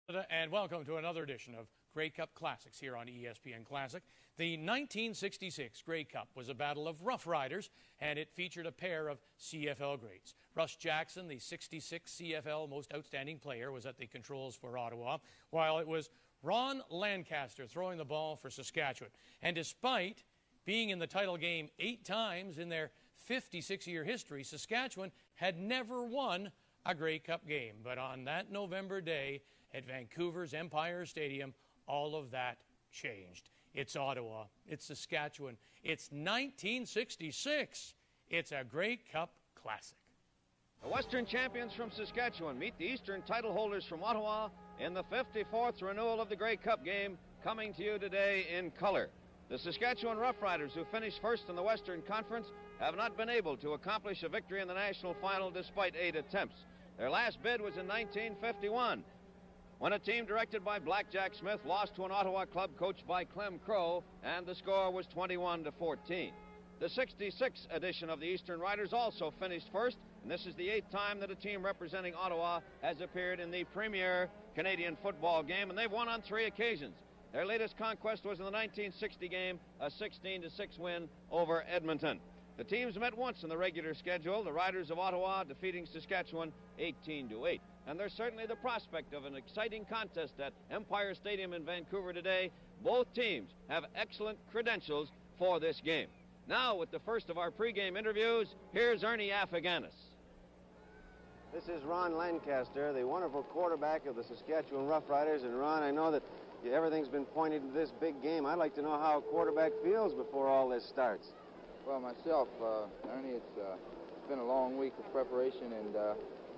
And welcome to another edition of Grey Cup Classics here on ESPN Classic. The 1966 Grey Cup was a battle of Roughriders, and it featured a pair of CFL greats. Russ Jackson, the 66 CFL most outstanding player, was at the controls for Ottawa, while it was Ron Lancaster throwing the ball for Saskatchewan. And despite being in the title game 8 times in their 56-year history, Saskatchewan had never won a Grey Cup game. But on that November day at Vancouver's Empire Stadium, all of that changed. It's Ottawa. It's Saskatchewan. It's 1966. It's a Grey Cup classic. The Western champions from Saskatchewan meet the Eastern title holders from Ottawa in the 54th renewal of the Grey Cup game, coming to you today in color. The Saskatchewan Roughriders, who finished first in the Western Conference, have not been able to accomplish a victory in the national final despite 8 attempts. Their last bid was in 1951, when a team directed by Blackjack Smith lost to an Ottawa club coached by Clem Crow, and the score was 21-14. The 66 edition of the Eastern Riders also finished first, and this is the 8th time that a team representing Ottawa has appeared in the premier Canadian football game, and they've won on 3 occasions. Their latest conquest was in the 1960 game, a 16-6 win over Edmonton. The teams met once in the regular schedule, the Riders of Ottawa defeating Saskatchewan 18-8. And there's certainly the prospect of an exciting contest at Empire Stadium in Vancouver today. Both teams have excellent credentials for this game. Now, with the first of our pregame interviews, here's Ernie Affiganis. This is Ron Lancaster, the wonderful quarterback of the Saskatchewan Roughriders. And Ron, I know that everything's been pointed to this big game. I'd like to know how a quarterback feels before all this starts. Well, myself, Ernie, it's been a long week of preparation, and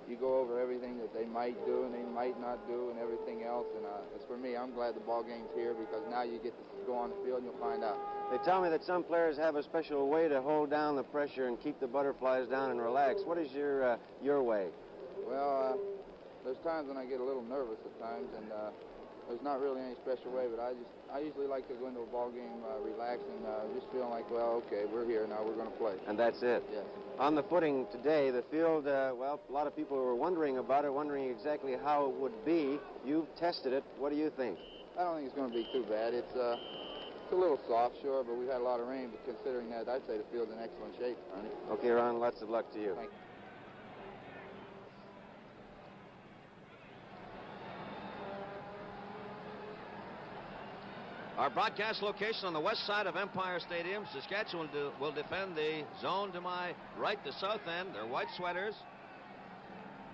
you go over everything that they might do and they might not do and everything else. And as for me, I'm glad the ball game's here, because now you get to go on the field and you'll find out. They tell me that some players have a special way to hold down the pressure and keep the butterflies down and relax. What is your way? Well, there's times when I get a little nervous at times, and there's not really any special way, but I usually like to go into a ball game relaxed and just feeling like, well, okay, we're here now, we're going to play. And that's it? Yes. On the footing today, the field, well, a lot of people were wondering about it, wondering exactly how it would be. You've tested it. What do you think? I don't think it's going to be too bad. It's a little soft, sure, but we've had a lot of rain, but considering that, I'd say the field's in excellent shape, Ernie. Okay, Ron, lots of luck to you. Thank you. Our broadcast location on the west side of Empire Stadium. Saskatchewan will defend the zone to my right, the south end. They're white sweaters,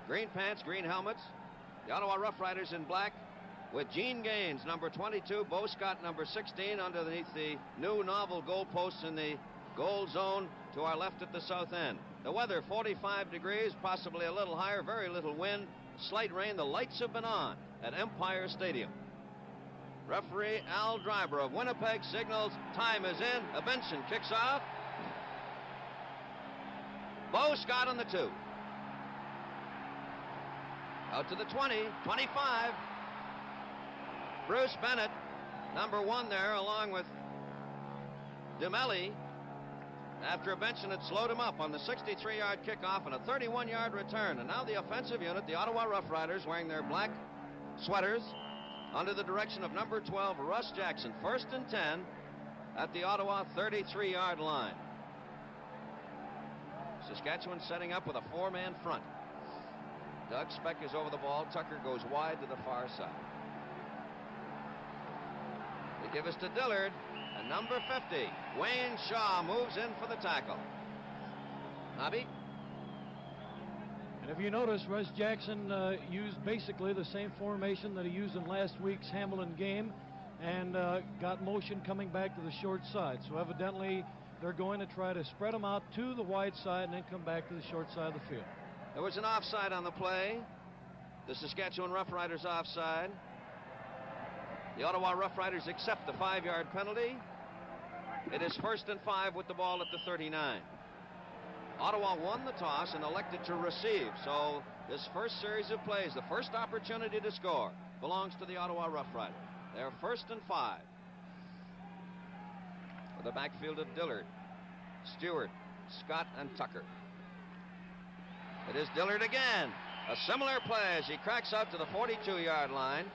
green pants, green helmets. The Ottawa Roughriders in black with Gene Gaines, number 22, Bo Scott, number 16, underneath the new novel goalposts in the goal zone to our left at the south end. The weather, 45 degrees, possibly a little higher, very little wind, slight rain. The lights have been on at Empire Stadium. Referee Al Driver of Winnipeg signals time is in. A Benson kicks off. Bo Scott on the 2. Out to the 20, 25. Bruce Bennett, number 1 there, along with DeMelli, after Benson had slowed him up on the 63-yard kickoff and a 31-yard return. And now the offensive unit, the Ottawa Roughriders, wearing their black sweaters, under the direction of number 12, Russ Jackson. 1st and 10 at the Ottawa 33-yard line. Saskatchewan setting up with a 4-man front. Doug Speck is over the ball. Tucker goes wide to the far side. They give us to Dillard, and number 50, Wayne Shaw, moves in for the tackle. Nobby? And if you notice, Russ Jackson used basically the same formation that he used in last week's Hamilton game, and got motion coming back to the short side. So evidently they're going to try to spread them out to the wide side and then come back to the short side of the field. There was an offside on the play. The Saskatchewan Roughriders offside. The Ottawa Roughriders accept the 5-yard penalty. It is 1st and 5 with the ball at the 39. Ottawa won the toss and elected to receive. So this first series of plays, the first opportunity to score, belongs to the Ottawa Roughriders. They're 1st and 5. For the backfield of Dillard, Stewart, Scott, and Tucker. It is Dillard again. A similar play as he cracks out to the 42-yard line.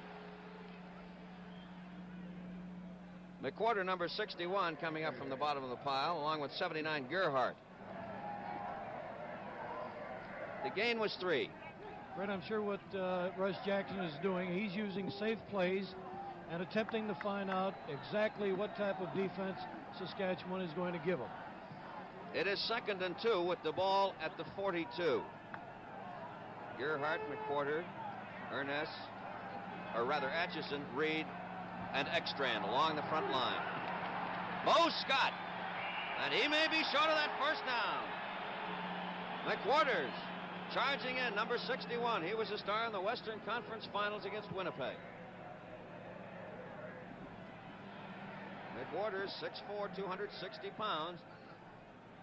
McWhorter, number 61, coming up from the bottom of the pile, along with 79 Gerhardt. The gain was 3. Fred, I'm sure what Russ Jackson is doing, he's using safe plays and attempting to find out exactly what type of defense Saskatchewan is going to give him. It is 2nd and 2 with the ball at the 42. Gerhardt, McWhorter, Ernest, or rather Atchison, Reed, and Ekstrand along the front line. Bo Scott, and he may be short of that first down. McWhorter's charging in, number 61. He was a star in the Western Conference Finals against Winnipeg. McWhorter's 6'4", 260 pounds.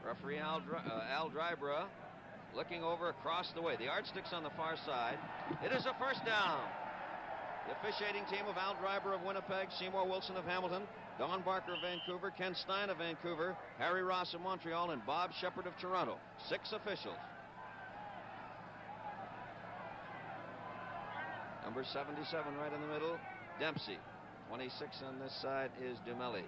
Referee Al Drybra looking over across the way. The yardstick's on the far side. It is a first down. The officiating team of Al Drybra of Winnipeg, Seymour Wilson of Hamilton, Don Barker of Vancouver, Ken Stein of Vancouver, Harry Ross of Montreal, and Bob Shepard of Toronto. 6 officials. Number 77 right in the middle, Dempsey. 26 on this side is Dumelli.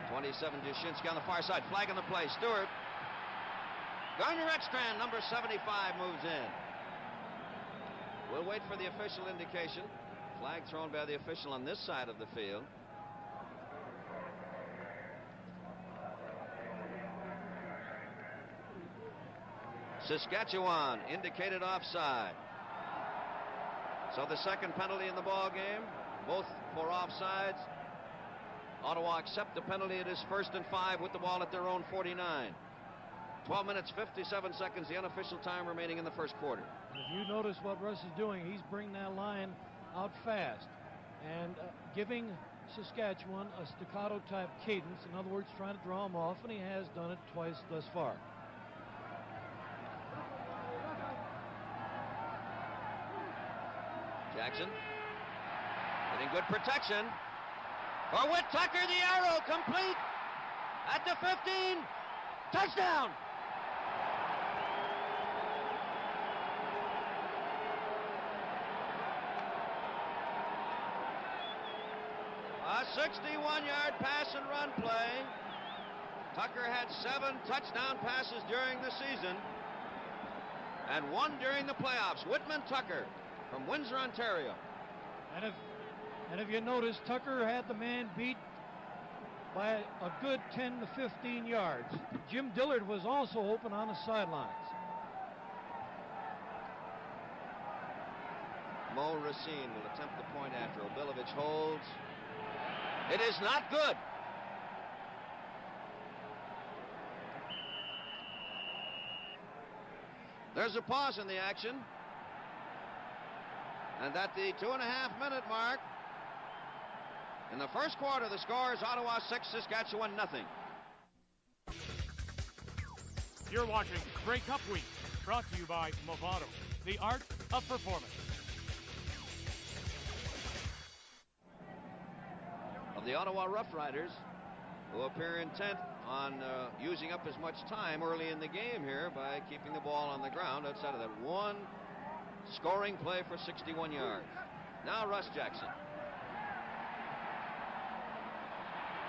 27, Dushinsky on the far side. Flag on the play. Stewart. Garner Ekstrand, number 75, moves in. We'll wait for the official indication. Flag thrown by the official on this side of the field. Saskatchewan indicated offside. So the second penalty in the ball game, both for offsides. Ottawa accept the penalty. It is 1st and 5 with the ball at their own 49. 12 minutes, 57 seconds, the unofficial time remaining in the first quarter. If you notice what Russ is doing, he's bringing that line out fast and giving Saskatchewan a staccato type cadence. In other words, trying to draw him off, and he has done it twice thus far. Jackson getting good protection. For Whit Tucker, the arrow complete at the 15. Touchdown! A 61-yard pass and run play. Tucker had 7 touchdown passes during the season and 1 during the playoffs. Whitman Tucker from Windsor, Ontario. And if you notice, Tucker had the man beat by a good 10 to 15 yards. Jim Dillard was also open on the sidelines. Mo Racine will attempt the point after. Obilovich holds. It is not good. There's a pause in the action. And at the 2.5-minute mark, in the first quarter, the score is Ottawa 6, Saskatchewan nothing. You're watching Grey Cup Week, brought to you by Movado, the art of performance. Of the Ottawa Roughriders, who appear intent on using up as much time early in the game here by keeping the ball on the ground outside of that one scoring play for 61 yards. Now Russ Jackson.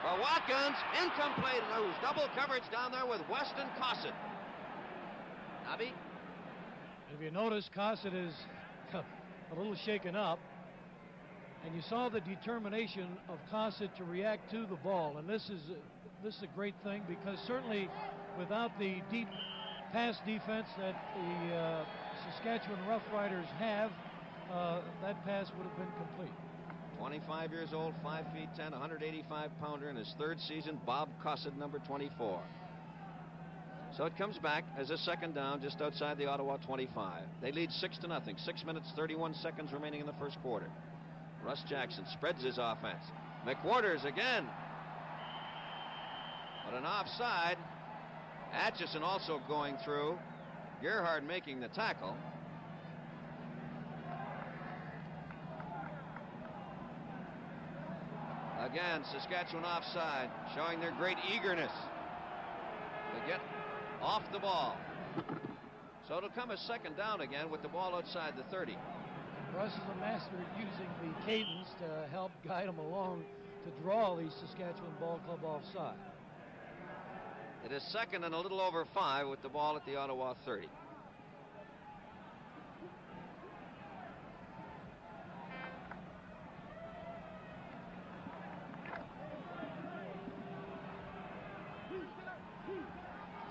For Watkins, incomplete, loose. Double coverage down there with Weston Cossett. Nobby? If you notice, Cossett is a little shaken up. And you saw the determination of Cossett to react to the ball. And this is a great thing, because certainly without the deep pass defense that the Saskatchewan Roughriders have, that pass would have been complete. 25 years old, 5 feet 10, 185-pounder in his 3rd season, Bob Cossett, number 24. So it comes back as a second down just outside the Ottawa 25. They lead 6-0. 6 minutes, 31 seconds remaining in the first quarter. Russ Jackson spreads his offense. McWhorter's again. But an offside. Atchison also going through. Gerhardt making the tackle. Again, Saskatchewan offside, showing their great eagerness to get off the ball. So it'll come as second down again with the ball outside the 30. Russ is a master at using the cadence to help guide him along to draw the Saskatchewan Ball Club offside. It is second and a little over 5 with the ball at the Ottawa 30.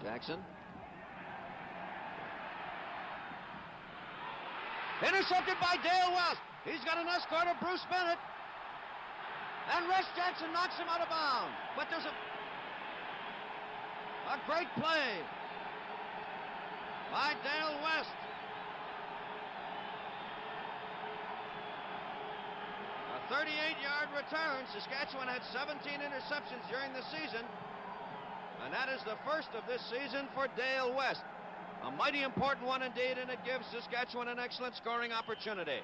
Jackson. Intercepted by Dale West. He's got an escort of Bruce Bennett. And Russ Jackson knocks him out of bounds. But there's a great play by Dale West. A 38-yard return. Saskatchewan had 17 interceptions during the season. And that is the first of this season for Dale West. A mighty important one indeed, and it gives Saskatchewan an excellent scoring opportunity.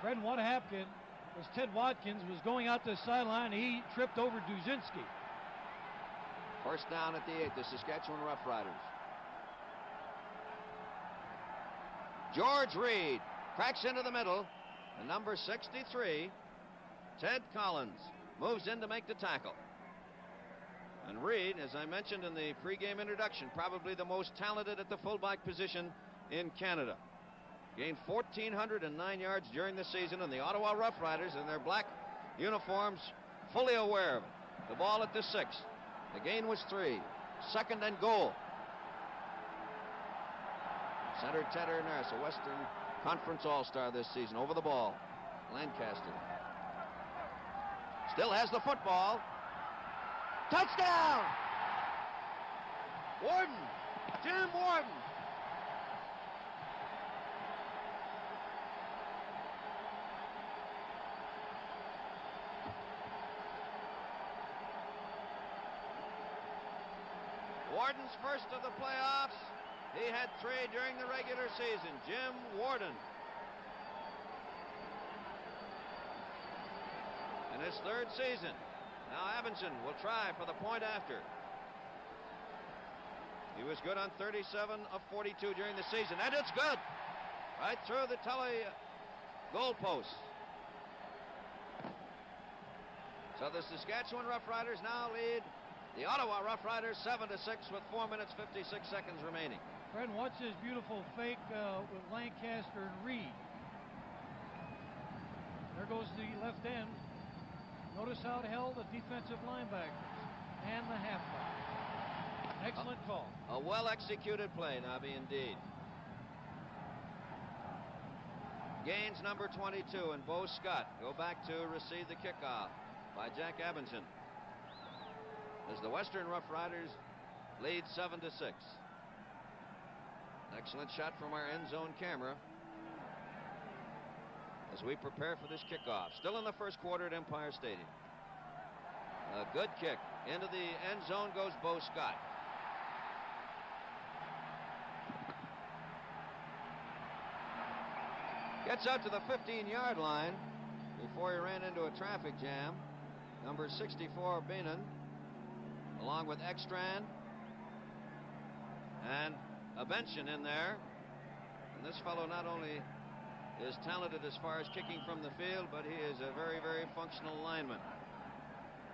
Fred, what happened was Ted Watkins was going out the sideline. He tripped over Duzinski. First down at the 8, the Saskatchewan Roughriders. George Reed cracks into the middle. And number 63, Ted Collins, moves in to make the tackle. And Reed, as I mentioned in the pregame introduction, probably the most talented at the fullback position in Canada. Gained 1,409 yards during the season, and the Ottawa Roughriders in their black uniforms fully aware of it. The ball at the 6. The gain was 3. Second and goal. Center Tedder Nurse, a Western Conference All-Star this season, over the ball. Lancaster still has the football. Touchdown! Warden, Jim Warden. Warden's first of the playoffs. He had 3 during the regular season. Jim Warden. In his 3rd season. Now Evanson will try for the point after. He was good on 37 of 42 during the season. And it's good. Right through the Tully goalposts. So the Saskatchewan Roughriders now lead the Ottawa Roughriders 7-6 with 4 minutes 56 seconds remaining. Fred, watch this beautiful fake with Lancaster and Reed. There goes the left end. Notice how it held the defensive linebackers and the halfback. Excellent call. A well-executed play, Nobby, indeed. Gains number 22 and Bo Scott go back to receive the kickoff by Jack Evanson. As the Western Roughriders lead 7-6. Excellent shot from our end zone camera as we prepare for this kickoff. Still in the first quarter at Empire Stadium. A good kick. Into the end zone goes Bo Scott. Gets out to the 15-yard line before he ran into a traffic jam. Number 64, Beenan, along with Ekstrand and a Benson in there. And this fellow not only is talented as far as kicking from the field, but he is a very, very functional lineman.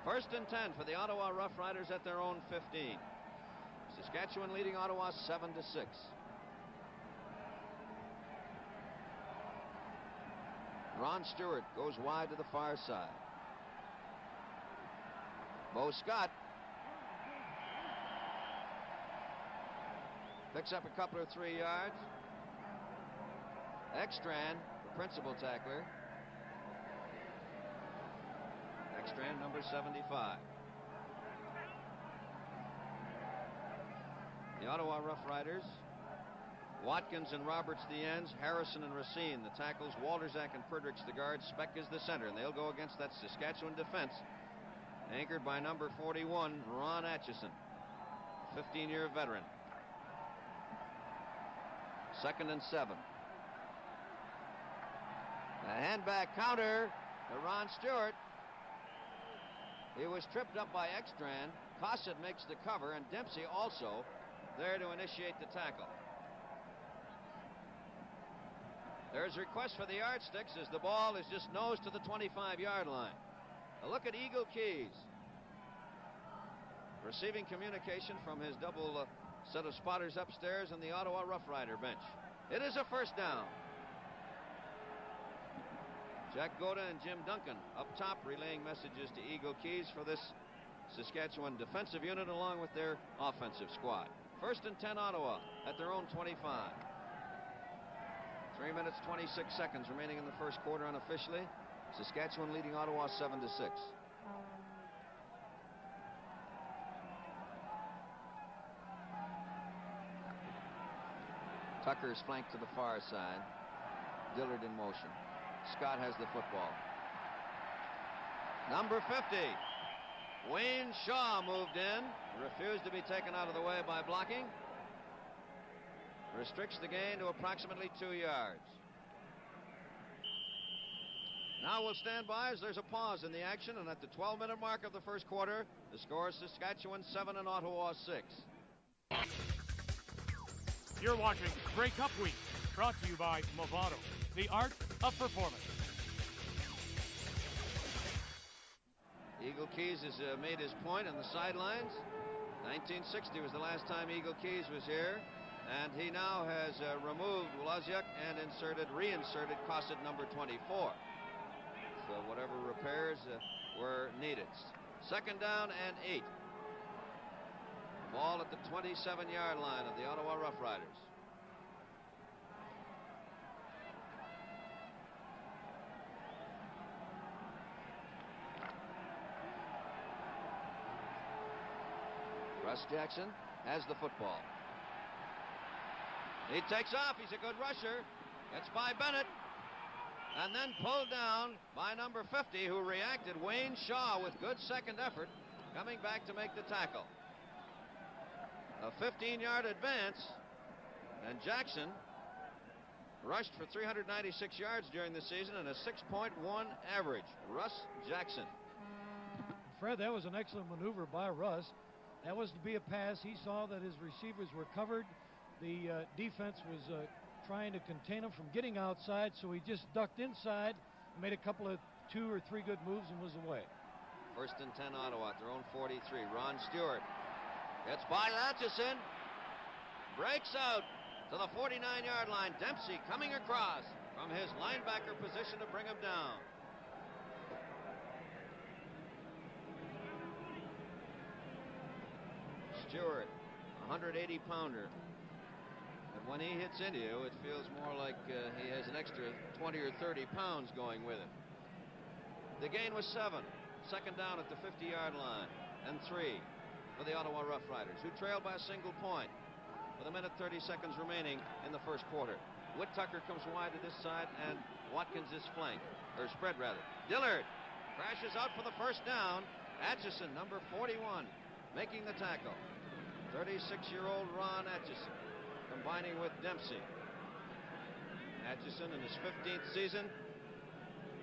First and 10 for the Ottawa Roughriders at their own 15. Saskatchewan leading Ottawa 7-6. Ron Stewart goes wide to the far side. Bo Scott picks up a couple or 3 yards. Ekstrand, the principal tackler. Ekstrand, number 75. The Ottawa Roughriders. Watkins and Roberts the ends. Harrison and Racine the tackles. Walterzak and Fredericks the guards. Speck is the center, and they'll go against that Saskatchewan defense, anchored by number 41, Ron Atchison, 15-year veteran. 2nd and 7. A handback counter to Ron Stewart. He was tripped up by Ekstrand. Cossett makes the cover, and Dempsey also there to initiate the tackle. There's a request for the yardsticks as the ball is just nose to the 25-yard line. A look at Eagle Keys. Receiving communication from his double set of spotters upstairs in the Ottawa Roughrider bench. It is a first down. Jack Goda and Jim Duncan up top relaying messages to Eagle Keys for this Saskatchewan defensive unit along with their offensive squad. First and 10 Ottawa at their own 25. 3 minutes 26 seconds remaining in the first quarter unofficially. Saskatchewan leading Ottawa 7-6. Tucker is flanked to the far side. Dillard in motion. Scott has the football. Number 50. Wayne Shaw moved in. Refused to be taken out of the way by blocking. Restricts the gain to approximately 2 yards. Now we'll stand by as there's a pause in the action, and at the 12-minute mark of the first quarter, the score is Saskatchewan 7 and Ottawa 6. You're watching Grey Cup Week, brought to you by Movado, the art of performance. Eagle Keys has made his point on the sidelines. 1960 was the last time Eagle Keys was here. And he now has removed Wloziuk and reinserted Cosset number 24. So whatever repairs were needed. Second down and 8. Ball at the 27-yard line of the Ottawa Roughriders. Russ Jackson has the football. He takes off. He's a good rusher. Gets by Bennett. And then pulled down by number 50, who reacted. Wayne Shaw with good second effort, coming back to make the tackle. A 15-yard advance. And Jackson rushed for 396 yards during the season and a 6.1 average. Russ Jackson. Fred, that was an excellent maneuver by Russ. That was to be a pass. He saw that his receivers were covered. The defense was trying to contain him from getting outside, so he just ducked inside, made a couple of 2 or 3 good moves, and was away. First and 10 Ottawa at their own 43. Ron Stewart gets by Atchison, breaks out to the 49-yard line. Dempsey coming across from his linebacker position to bring him down. Stewart, 180-pounder. But when he hits into you, it feels more like he has an extra 20 or 30 pounds going with him. The gain was 7. Second down at the 50-yard line. And 3 for the Ottawa Roughriders, who trailed by a single point with 1 minute 30 seconds remaining in the first quarter. Whit Tucker comes wide to this side, and Watkins is flanked, or spread rather. Dillard crashes out for the first down. Atchison, number 41, making the tackle. 36-year-old Ron Atchison, combining with Dempsey. Atchison in his 15th season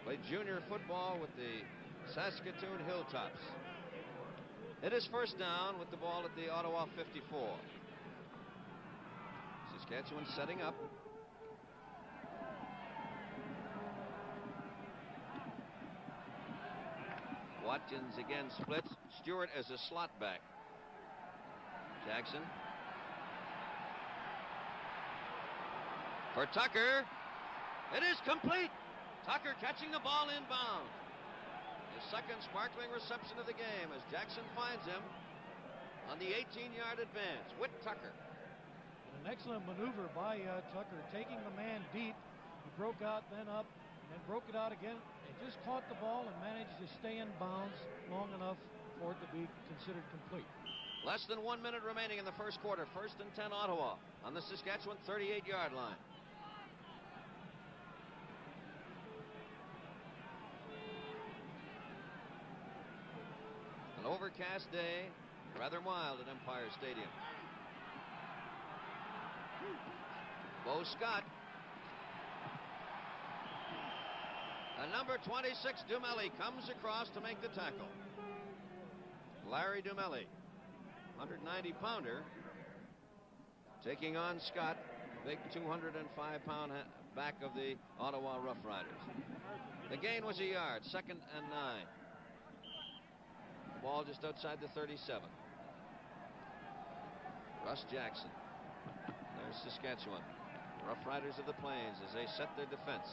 played junior football with the Saskatoon Hilltops. It is first down with the ball at the Ottawa 54. Saskatchewan setting up. Watkins again splits. Stewart as a slot back. Jackson. For Tucker. It is complete. Tucker catching the ball inbound. His second sparkling reception of the game as Jackson finds him on the 18-yard advance. Whit Tucker. An excellent maneuver by Tucker, taking the man deep. He broke out, then up, and then broke it out again, and just caught the ball and managed to stay in bounds long enough for it to be considered complete. Less than 1 minute remaining in the first quarter. First and 10 Ottawa on the Saskatchewan 38-yard line. An overcast day, rather mild at Empire Stadium. Bo Scott. And number 26, Dumelli, comes across to make the tackle. Larry Dumelli, 190-pounder, taking on Scott, big 205-pound back of the Ottawa Roughriders. The gain was a yard, 2nd and 9. Ball just outside the 37. Russ Jackson. There's Saskatchewan. Roughriders of the Plains as they set their defense.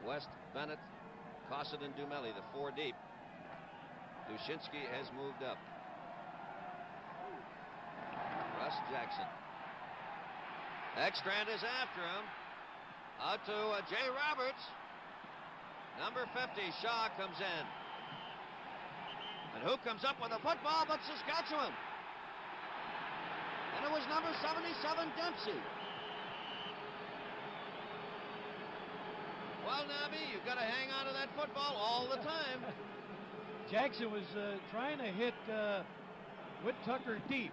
West, Bennett, Cosset, and Dumelli, the 4 deep. Dushinsky has moved up. Russ Jackson. Ekstrand is after him. Out to Jay Roberts. Number 50, Shaw comes in. And who comes up with a football but Saskatchewan? And it was number 77, Dempsey. Well, Nobby, you've got to hang on to that football all the time. Jackson was trying to hit Whit Tucker deep.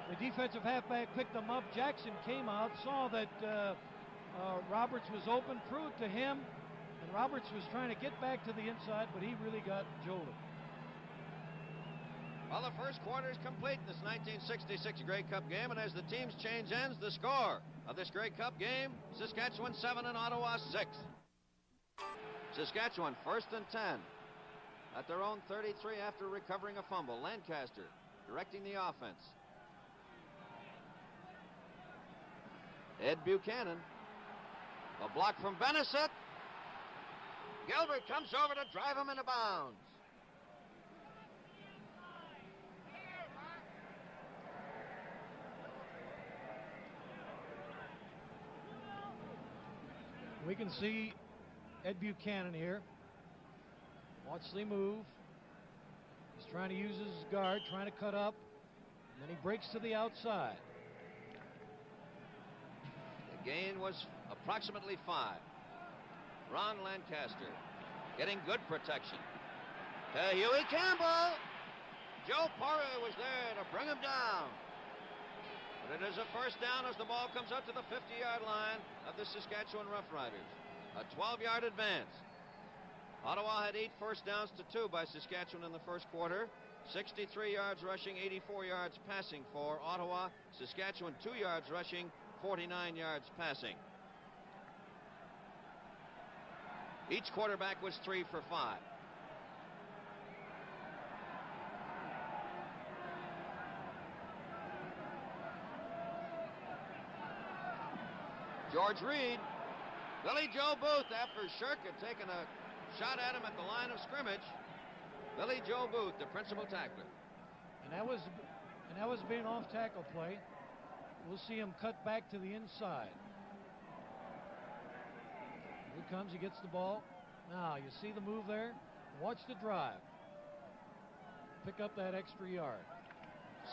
The defensive halfback picked him up. Jackson came out, saw that Roberts was open, threw it to him, and Roberts was trying to get back to the inside, but he really got jolted. Well, the first quarter is complete in this 1966 Grey Cup game, and as the teams change ends, the score of this Grey Cup game, Saskatchewan 7 and Ottawa 6. Saskatchewan 1st and 10 at their own 33 after recovering a fumble. Lancaster directing the offense. Ed Buchanan. A block from Benesett. Gilbert comes over to drive him into bounds. We can see Ed Buchanan here. Watch the move. He's trying to use his guard, trying to cut up, and then he breaks to the outside. The gain was approximately 5. Ron Lancaster getting good protection. To Huey Campbell. Joe Porter was there to bring him down. But it is a first down as the ball comes out to the 50-yard line of the Saskatchewan Roughriders. A 12-yard advance. Ottawa had 8 first downs to 2 by Saskatchewan in the first quarter. 63 yards rushing, 84 yards passing for Ottawa. Saskatchewan 2 yards rushing, 49 yards passing. Each quarterback was 3 for 5. George Reed. Billy Joe Booth, after Shirk had taken a shot at him at the line of scrimmage. Billy Joe Booth, the principal tackler. And that was being off tackle play. We'll see him cut back to the inside. Here he comes, he gets the ball. Now you see the move there. Watch the drive. Pick up that extra yard.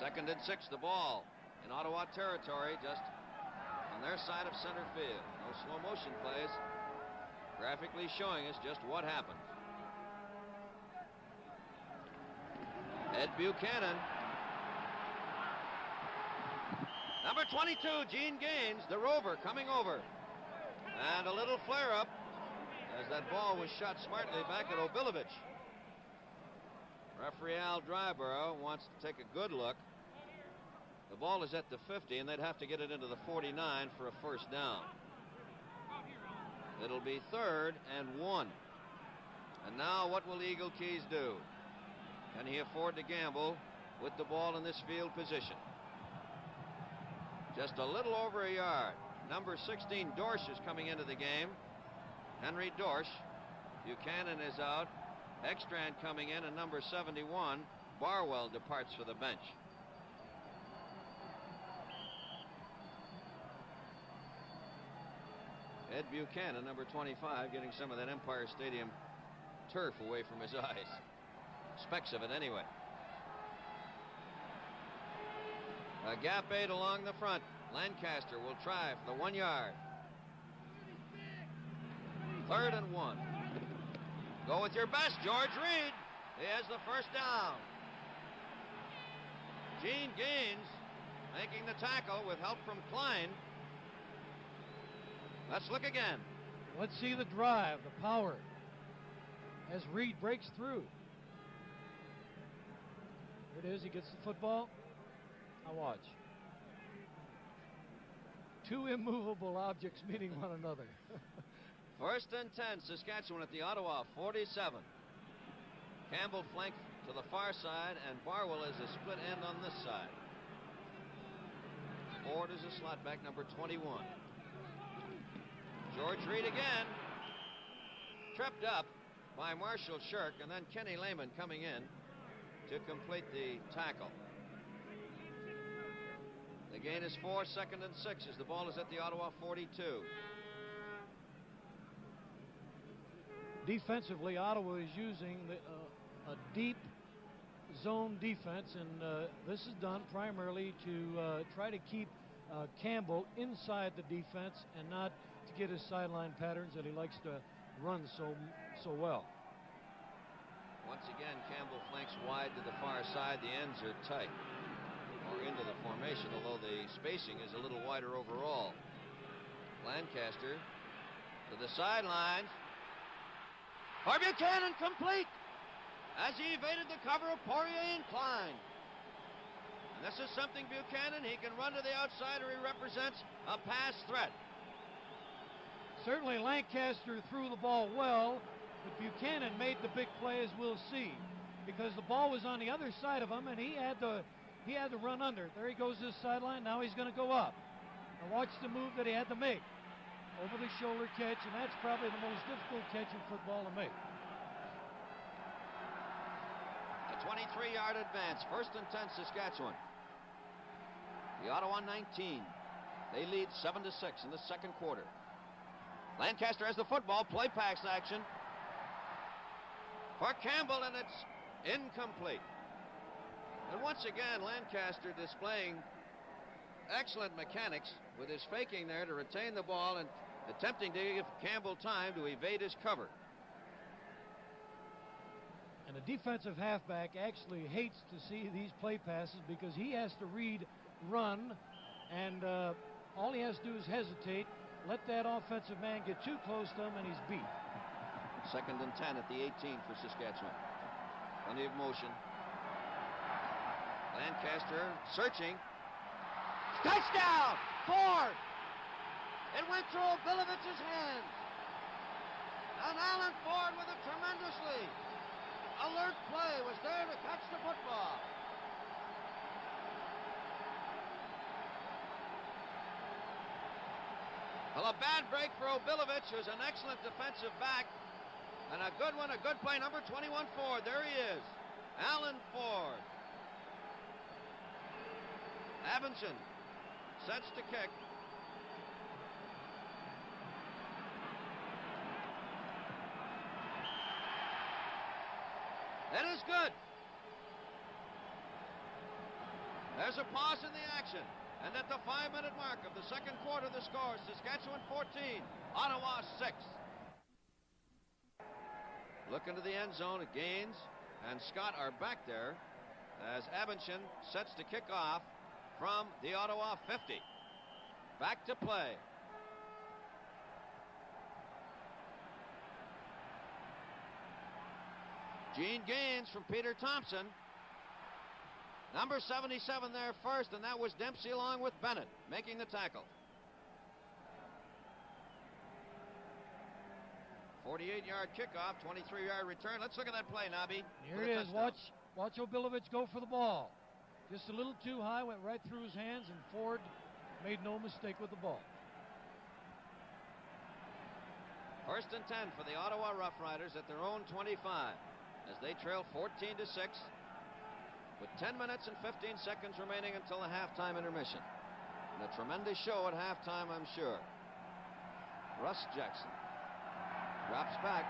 2nd and 6, the ball in Ottawa territory, just on their side of center field. No slow motion plays. Graphically showing us just what happened. Ed Buchanan. Number 22, Gene Gaines, the rover, coming over. And a little flare-up as that ball was shot smartly back at Obilovich. Referee Al Dryborough wants to take a good look. The ball is at the 50, and they'd have to get it into the 49 for a first down. It'll be 3rd and 1. And now what will Eagle Keys do? Can he afford to gamble with the ball in this field position? Just a little over a yard. Number 16, Dorsch, is coming into the game. Henry Dorsch. Buchanan is out. Ekstrand coming in, and number 71, Barwell, departs for the bench. Ed Buchanan, number 25, getting some of that Empire Stadium turf away from his eyes. Specks of it anyway. A gap 8 along the front. Lancaster will try for the 1 yard. 3rd and 1. Go with your best, George Reed. He has the first down. Gene Gaines making the tackle with help from Klein. Let's look again. Let's see the drive, the power, as Reed breaks through. Here it is, he gets the football. Now watch. Two immovable objects meeting one another. First and 10, Saskatchewan at the Ottawa 47. Campbell flanked to the far side, and Barwell is a split end on this side. Ford is a slot back, number 21. George Reed again. Tripped up by Marshall Shirk, and then Kenny Lehman coming in to complete the tackle. The gain is 4, 2nd and 6 as the ball is at the Ottawa 42. Defensively, Ottawa is using a deep zone defense, and this is done primarily to try to keep Campbell inside the defense and not to get his sideline patterns that he likes to run so well. Once again, Campbell flanks wide to the far side. The ends are tight, or into the formation, although the spacing is a little wider overall. Lancaster to the sidelines. For Buchanan, complete as he evaded the cover of Poirier and Klein. And this is something Buchanan, he can run to the outside, or he represents a pass threat. Certainly Lancaster threw the ball well, but Buchanan made the big play, as we'll see, because the ball was on the other side of him, and he had to run under. There he goes to the sideline. Now he's going to go up. Now watch the move that he had to make. Over the shoulder catch, and that's probably the most difficult catch in football to make. A 23-yard advance, 1st and 10, Saskatchewan. The Ottawa 19. They lead 7-6 in the second quarter. Lancaster has the football, play pass action for Campbell, and it's incomplete. And once again, Lancaster displaying excellent mechanics with his faking there to retain the ball and attempting to give Campbell time to evade his cover. And a defensive halfback actually hates to see these play passes because he has to read run, and all he has to do is hesitate, let that offensive man get too close to him, and he's beat. 2nd and 10 at the 18 for Saskatchewan. Plenty of motion. Lancaster searching. Touchdown! Ford! It went through Bilivich's hands. And Alan Ford, with a tremendously alert play, was there to catch the football. Well, a bad break for Obilovich, who's an excellent defensive back. And a good one, a good play, number 21, Ford. There he is, Alan Ford. Abinson sets to kick. That is good. There's a pause in the action. And at the 5-minute mark of the second quarter, the score, Saskatchewan 14, Ottawa 6. Look into the end zone. Gaines and Scott are back there as Abinson sets to kick off from the Ottawa 50. Back to play. Gene Gaines from Peter Thompson. Number 77 there first, and that was Dempsey along with Bennett making the tackle. 48-yard kickoff, 23-yard return. Let's look at that play, Nobby. Here it is. Watch Obilovich go for the ball. Just a little too high, went right through his hands, and Ford made no mistake with the ball. 1st and 10 for the Ottawa Roughriders at their own 25 as they trail 14-6 with 10 minutes and 15 seconds remaining until the halftime intermission. And a tremendous show at halftime, I'm sure. Russ Jackson drops back.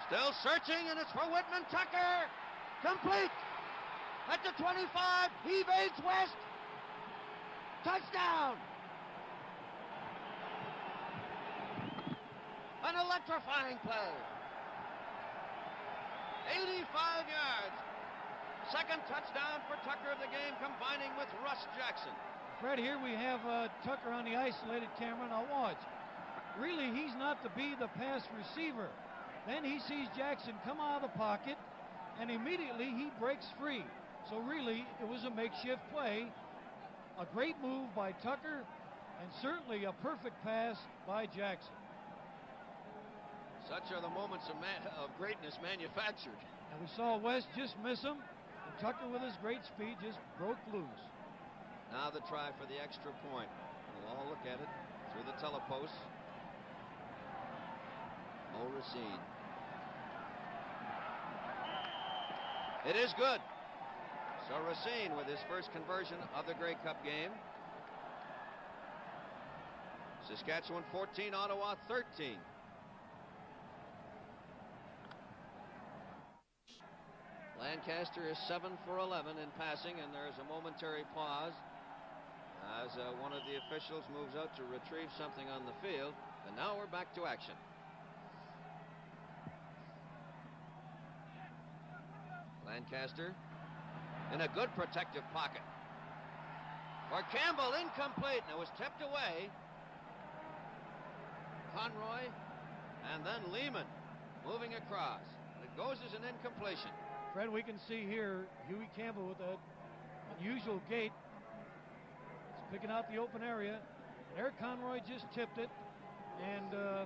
Still searching, and it's for Whitman Tucker. Complete at the 25. He evades West. Touchdown. An electrifying play. 85 yards. Second touchdown for Tucker of the game, combining with Russ Jackson. Fred, here we have Tucker on the isolated camera. Now watch. Really, he's not to be the pass receiver. Then he sees Jackson come out of the pocket. and immediately he breaks free. So really, it was a makeshift play. A great move by Tucker, and certainly a perfect pass by Jackson. Such are the moments of greatness manufactured. And we saw West just miss him, and Tucker with his great speed just broke loose. Now the try for the extra point. We'll all look at it through the telepost. Mo Racine. It is good. So Racine with his first conversion of the Grey Cup game. Saskatchewan 14, Ottawa 13. Lancaster is 7 for 11 in passing, and there's a momentary pause as one of the officials moves out to retrieve something on the field. And now we're back to action. Lancaster in a good protective pocket. For Campbell, incomplete, and it was tipped away. Conroy, and then Lehman moving across. It goes as an incompletion. Fred, we can see here Huey Campbell with that unusual gait. He's picking out the open area. Eric Conroy just tipped it, and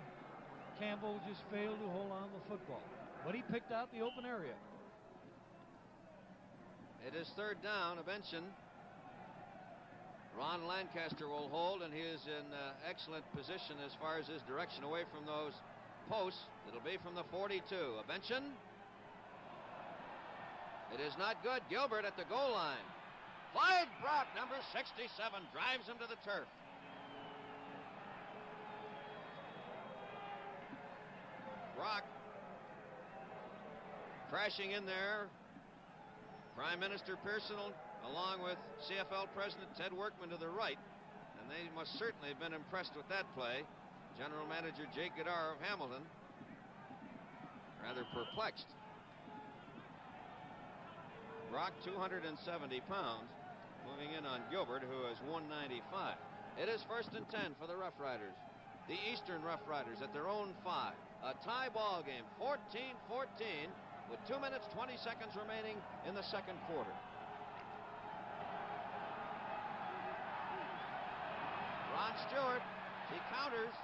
Campbell just failed to hold on to the football. But he picked out the open area. It is third down. Benson. Ron Lancaster will hold, and he is in excellent position as far as his direction away from those posts. It'll be from the 42. Benson. It is not good. Gilbert at the goal line. Clyde Brock, number 67, drives him to the turf. Brock crashing in there. Prime Minister Pearson along with CFL President Ted Workman to the right, and they must certainly have been impressed with that play. General Manager Jake Goddard of Hamilton rather perplexed. Brock, 270 pounds, moving in on Gilbert, who is 195. It is 1st and 10 for the Rough Riders. The Eastern Rough Riders at their own 5. A tie ball game, 14-14, with 2 minutes, 20 seconds remaining in the second quarter. Ron Stewart, he counters.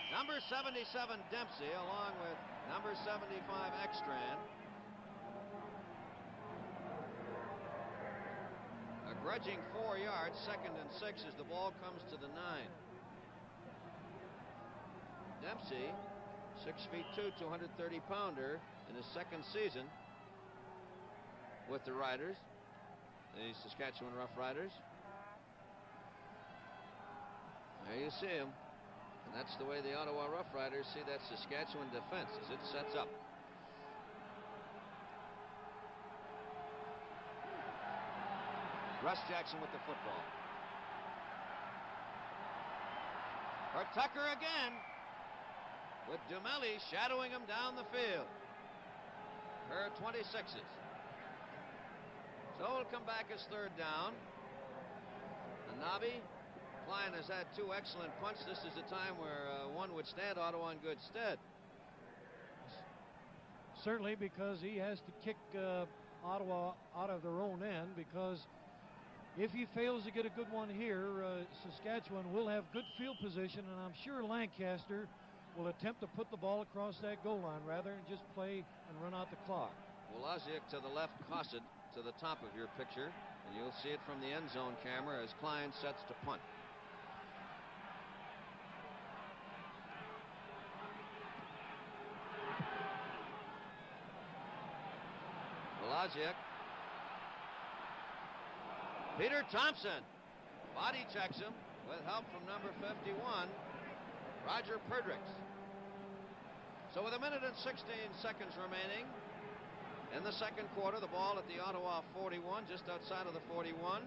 Number 77, Dempsey, along with number 75, Ekstrand. A grudging 4 yards, 2nd and 6 as the ball comes to the 9. Dempsey, 6'2", 230-pounder in his second season with the Riders, the Saskatchewan Rough Riders. There you see him. And that's the way the Ottawa Rough Riders see that Saskatchewan defense as it sets up. Russ Jackson with the football. For Tucker again, with Dumelli shadowing him down the field. Her 26s. So it'll come back as third down. And Nobby, Klein has had 2 excellent punts. This is a time where one would stand Ottawa in good stead. Certainly, because he has to kick Ottawa out of their own end, because if he fails to get a good one here, Saskatchewan will have good field position, and I'm sure Lancaster will attempt to put the ball across that goal line rather than just play and run out the clock. Wolaziak to the left, Cosset to the top of your picture, and you'll see it from the end zone camera as Klein sets to punt. Wolaziak. Peter Thompson body checks him with help from number 51, Roger Perdrix. So with 1 minute and 16 seconds remaining in the second quarter, the ball at the Ottawa 41, just outside of the 41,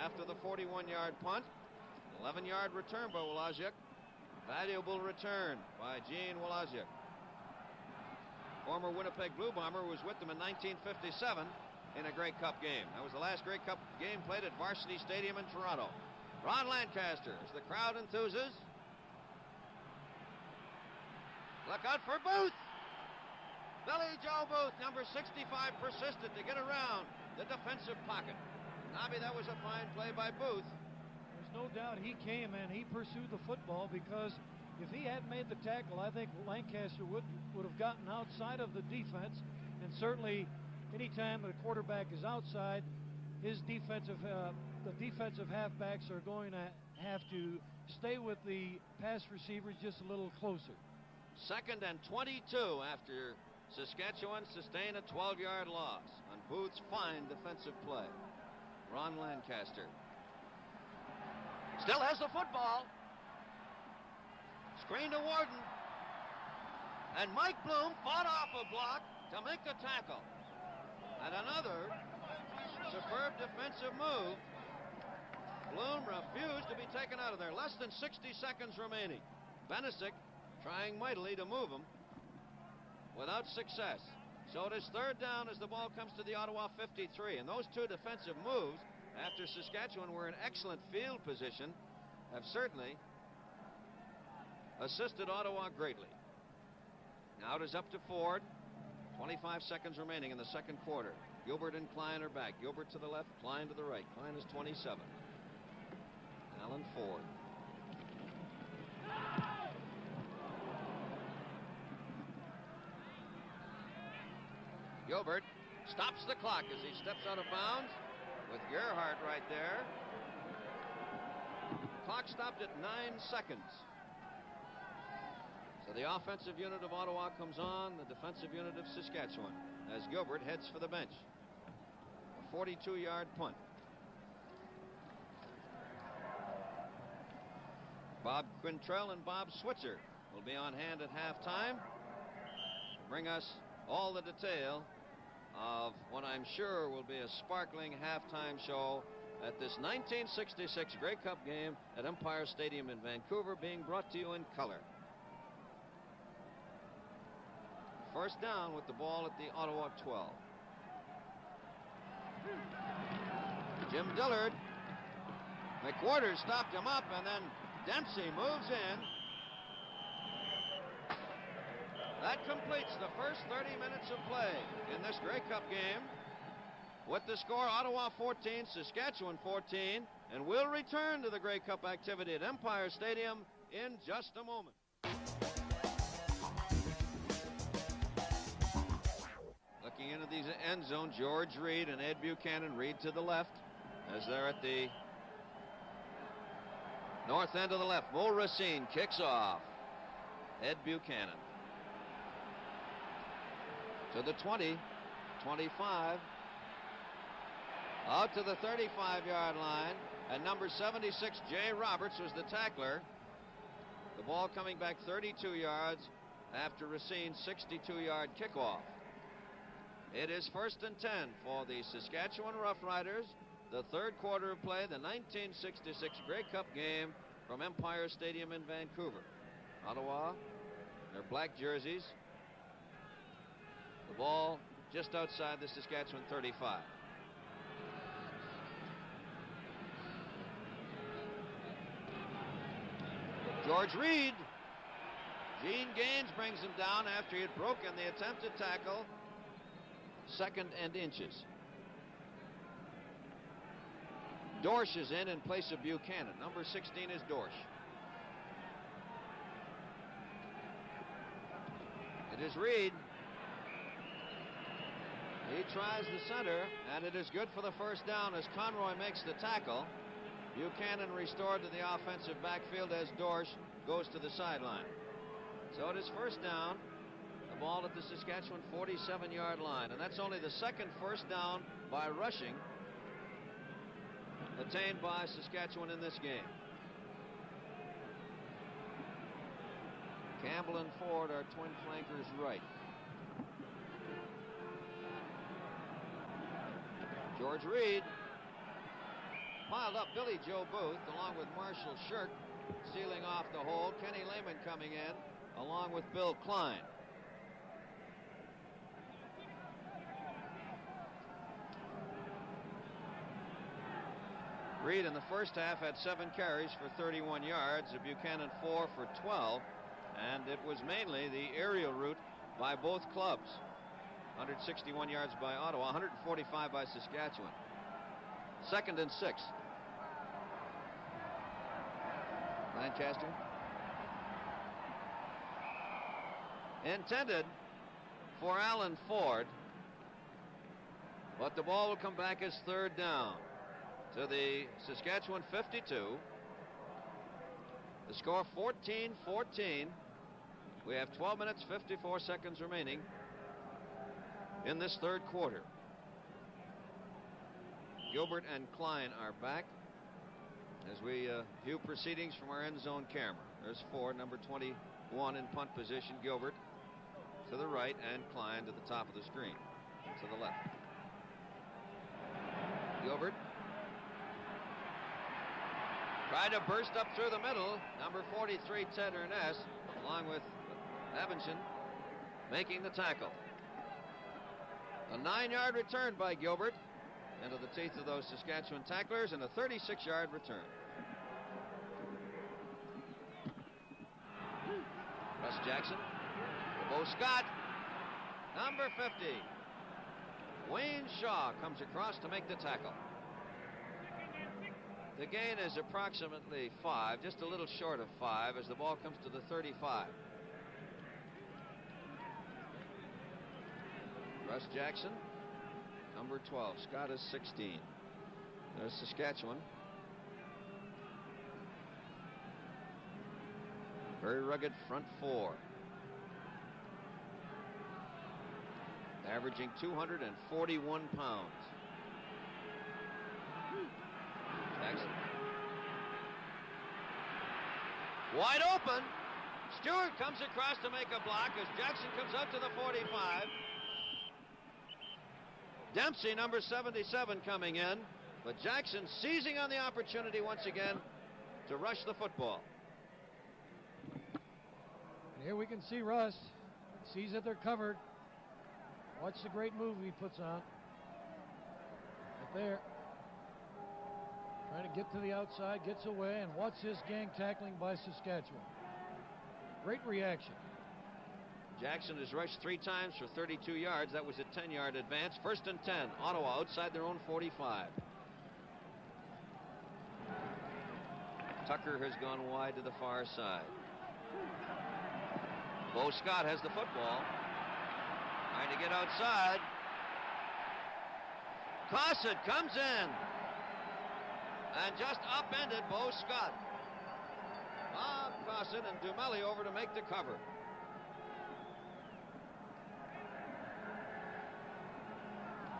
after the 41-yard punt. 11-yard return by Wolaziak. Valuable return by Gene Wolaziak. Former Winnipeg Blue Bomber who was with them in 1957 in a Grey Cup game. That was the last Grey Cup game played at Varsity Stadium in Toronto. Ron Lancaster, as the crowd enthuses. Look out for Booth. Billy Joe Booth, number 65, persisted to get around the defensive pocket. Nobby, that was a fine play by Booth. There's no doubt he came and he pursued the football, because if he hadn't made the tackle, I think Lancaster would have gotten outside of the defense. And certainly anytime a quarterback is outside, the defensive halfbacks are going to have to stay with the pass receivers just a little closer. 2nd and 22 after Saskatchewan sustained a 12-yard loss on Booth's fine defensive play. Ron Lancaster still has the football. Screen to Warden. And Mike Bloom fought off a block to make the tackle. And another superb defensive move. Bloom refused to be taken out of there. Less than 60 seconds remaining. Benesic trying mightily to move him without success. So it is 3rd down as the ball comes to the Ottawa 53. And those two defensive moves, after Saskatchewan were in excellent field position, have certainly assisted Ottawa greatly. Now it is up to Ford. 25 seconds remaining in the 2nd quarter. Gilbert and Klein are back. Gilbert to the left, Klein to the right. Klein is 27. Alan Ford. Gilbert stops the clock as he steps out of bounds with Gerhardt right there. Clock stopped at 9 seconds. So the offensive unit of Ottawa comes on, the defensive unit of Saskatchewan, as Gilbert heads for the bench. A 42-yard punt. Bob Quintrell and Bob Switzer will be on hand at halftime. Bring us all the detail of what I'm sure will be a sparkling halftime show at this 1966 Grey Cup game at Empire Stadium in Vancouver, being brought to you in color. First down with the ball at the Ottawa 12. Jim Dillard. McWhorter stopped him up, and then Dempsey moves in. That completes the first 30 minutes of play in this Grey Cup game. With the score, Ottawa 14, Saskatchewan 14, and we'll return to the Grey Cup activity at Empire Stadium in just a moment. Looking into these end zone, George Reed and Ed Buchanan. Reed to the left as they're at the north end of the left. Mo Racine kicks off. Ed Buchanan to the 20, 25, out to the 35-yard line, and number 76, Jay Roberts, was the tackler. The ball coming back 32 yards after Racine's 62-yard kickoff. It is 1st and 10 for the Saskatchewan Roughriders. The 3rd quarter of play, the 1966 Grey Cup game from Empire Stadium in Vancouver. Ottawa, their black jerseys. The ball just outside the Saskatchewan 35. George Reed. Gene Gaines brings him down after he had broken the attempted tackle. 2nd and inches. Dorsch is in place of Buchanan. Number 16 is Dorsch. It is Reed. He tries the center, and it is good for the first down as Conroy makes the tackle. Buchanan restored to the offensive backfield as Dorsch goes to the sideline. So it is first down. The ball at the Saskatchewan 47-yard line, and that's only the 2nd first down by rushing attained by Saskatchewan in this game. Campbell and Ford are twin flankers right. George Reed piled up Billy Joe Booth along with Marshall Shirk, sealing off the hole. Kenny Lehman coming in along with Bill Klein. Reed in the first half had 7 carries for 31 yards, Buchanan 4 for 12, and it was mainly the aerial route by both clubs. 161 yards by Ottawa, 145 by Saskatchewan. 2nd and 6. Lancaster. Intended for Alan Ford, but the ball will come back as 3rd down to the Saskatchewan 52. The score 14-14. We have 12 minutes 54 seconds remaining in this 3rd quarter. Gilbert and Klein are back as we view proceedings from our end zone camera. There's Ford, number 21 in punt position. Gilbert to the right and Klein to the top of the screen to the left. Gilbert tried to burst up through the middle. Number 43, Ted Ernest, along with Evanson, making the tackle. A 9-yard return by Gilbert into the teeth of those Saskatchewan tacklers, and a 36-yard return. Russ Jackson, Bo Scott, number 50. Wayne Shaw comes across to make the tackle. The gain is approximately 5, just a little short of 5, as the ball comes to the 35. Russ Jackson, number 12. Scott is 16. There's Saskatchewan. Very rugged front 4. Averaging 241 pounds. Jackson. Wide open. Stewart comes across to make a block as Jackson comes up to the 45. Dempsey, number 77, coming in, but Jackson seizing on the opportunity once again to rush the football. And here we can see Russ. Sees that they're covered. Watch the great move he puts on. Right there. Trying to get to the outside, gets away, and watch this gang tackling by Saskatchewan. Great reaction. Jackson has rushed 3 times for 32 yards. That was a 10-yard advance. 1st and 10. Ottawa outside their own 45. Tucker has gone wide to the far side. Bo Scott has the football. Trying to get outside. Cossett comes in and just upended Bo Scott. Bob Cossett and Dumelli over to make the cover.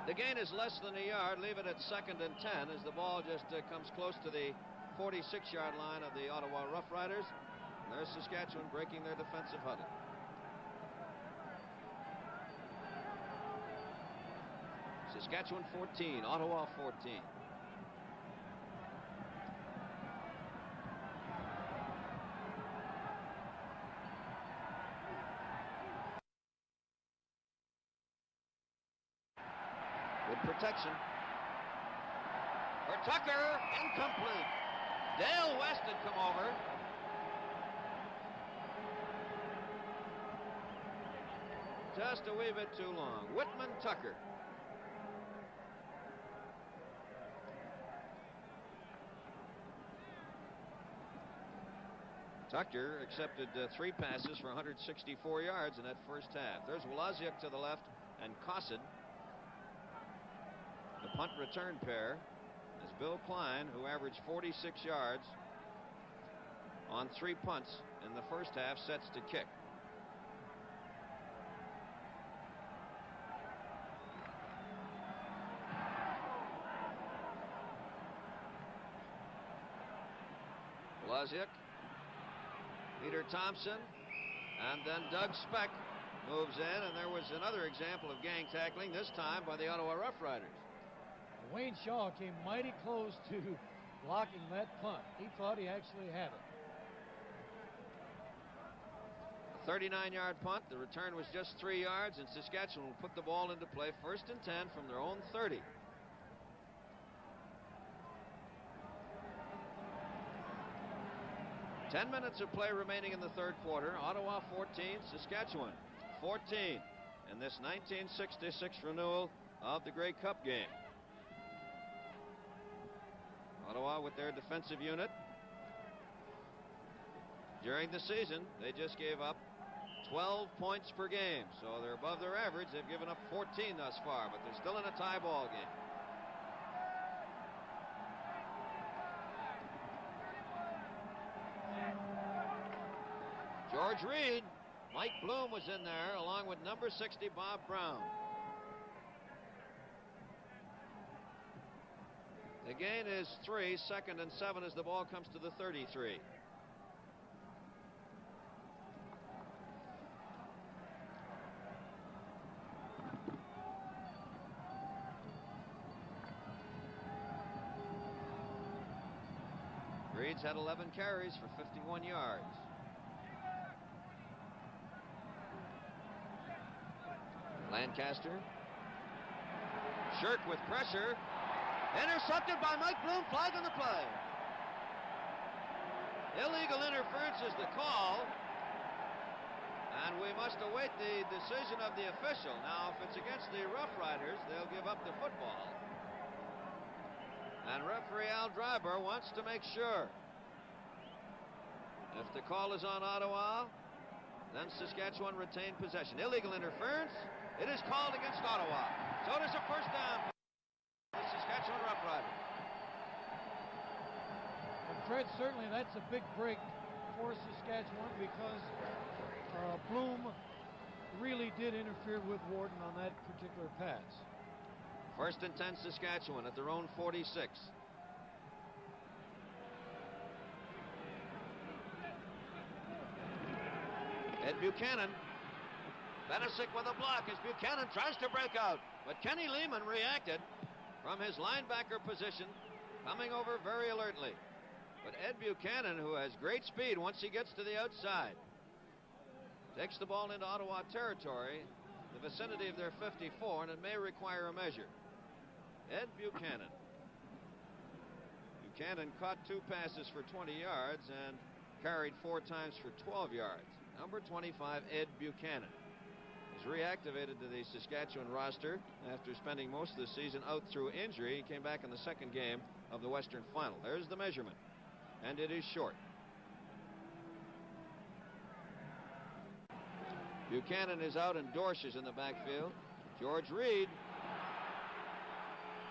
The gain is less than a yard. Leave it at 2nd and 10 as the ball just comes close to the 46-yard line of the Ottawa Roughriders. And there's Saskatchewan breaking their defensive huddle. Saskatchewan 14, Ottawa 14. Good protection. For Tucker, incomplete. Dale West had come over. Just a wee bit too long. Whitman Tucker. Tucker accepted 3 passes for 164 yards in that first half. There's Wlaziuk to the left and Cossett. The punt return pair is Bill Klein, who averaged 46 yards on 3 punts in the first half, sets to kick. Wlaziuk, Peter Thompson, and then Doug Speck moves in, and there was another example of gang tackling, this time by the Ottawa Roughriders. Wayne Shaw came mighty close to blocking that punt. He thought he actually had it. A 39-yard punt. The return was just 3 yards, and Saskatchewan will put the ball into play 1st and 10 from their own 30. Ten minutes of play remaining in the third quarter. Ottawa 14, Saskatchewan 14. in this 1966 renewal of the Grey Cup game. Ottawa with their defensive unit. During the season, they just gave up 12 points per game, so they're above their average. They've given up 14 thus far, but they're still in a tie ball game. George Reed, Mike Bloom was in there, along with number 60, Bob Brown. The gain is 3, 2nd and 7 as the ball comes to the 33. Reed's had 11 carries for 51 yards. Lancaster. Shirk with pressure. Intercepted by Mike Bloom. Flag on the play. Illegal interference is the call. And we must await the decision of the official. Now, if it's against the Roughriders, they'll give up the football. And referee Al Dryber wants to make sure. If the call is on Ottawa, then Saskatchewan retain possession. Illegal interference. It is called against Ottawa. So it is a first down for the Saskatchewan Roughriders. And Fred, certainly that's a big break for Saskatchewan because Bloom really did interfere with Warden on that particular pass. First and 10 Saskatchewan at their own 46. Ed Buchanan. Benesic with a block as Buchanan tries to break out. But Kenny Lehman reacted from his linebacker position, coming over very alertly. But Ed Buchanan, who has great speed once he gets to the outside, takes the ball into Ottawa territory, the vicinity of their 54, and it may require a measure. Ed Buchanan. Buchanan caught 2 passes for 20 yards and carried 4 times for 12 yards. Number 25, Ed Buchanan, is reactivated to the Saskatchewan roster after spending most of the season out through injury. He came back in the second game of the Western Final. There's the measurement, and it is short. Buchanan is out and Dorsch is in the backfield. George Reed.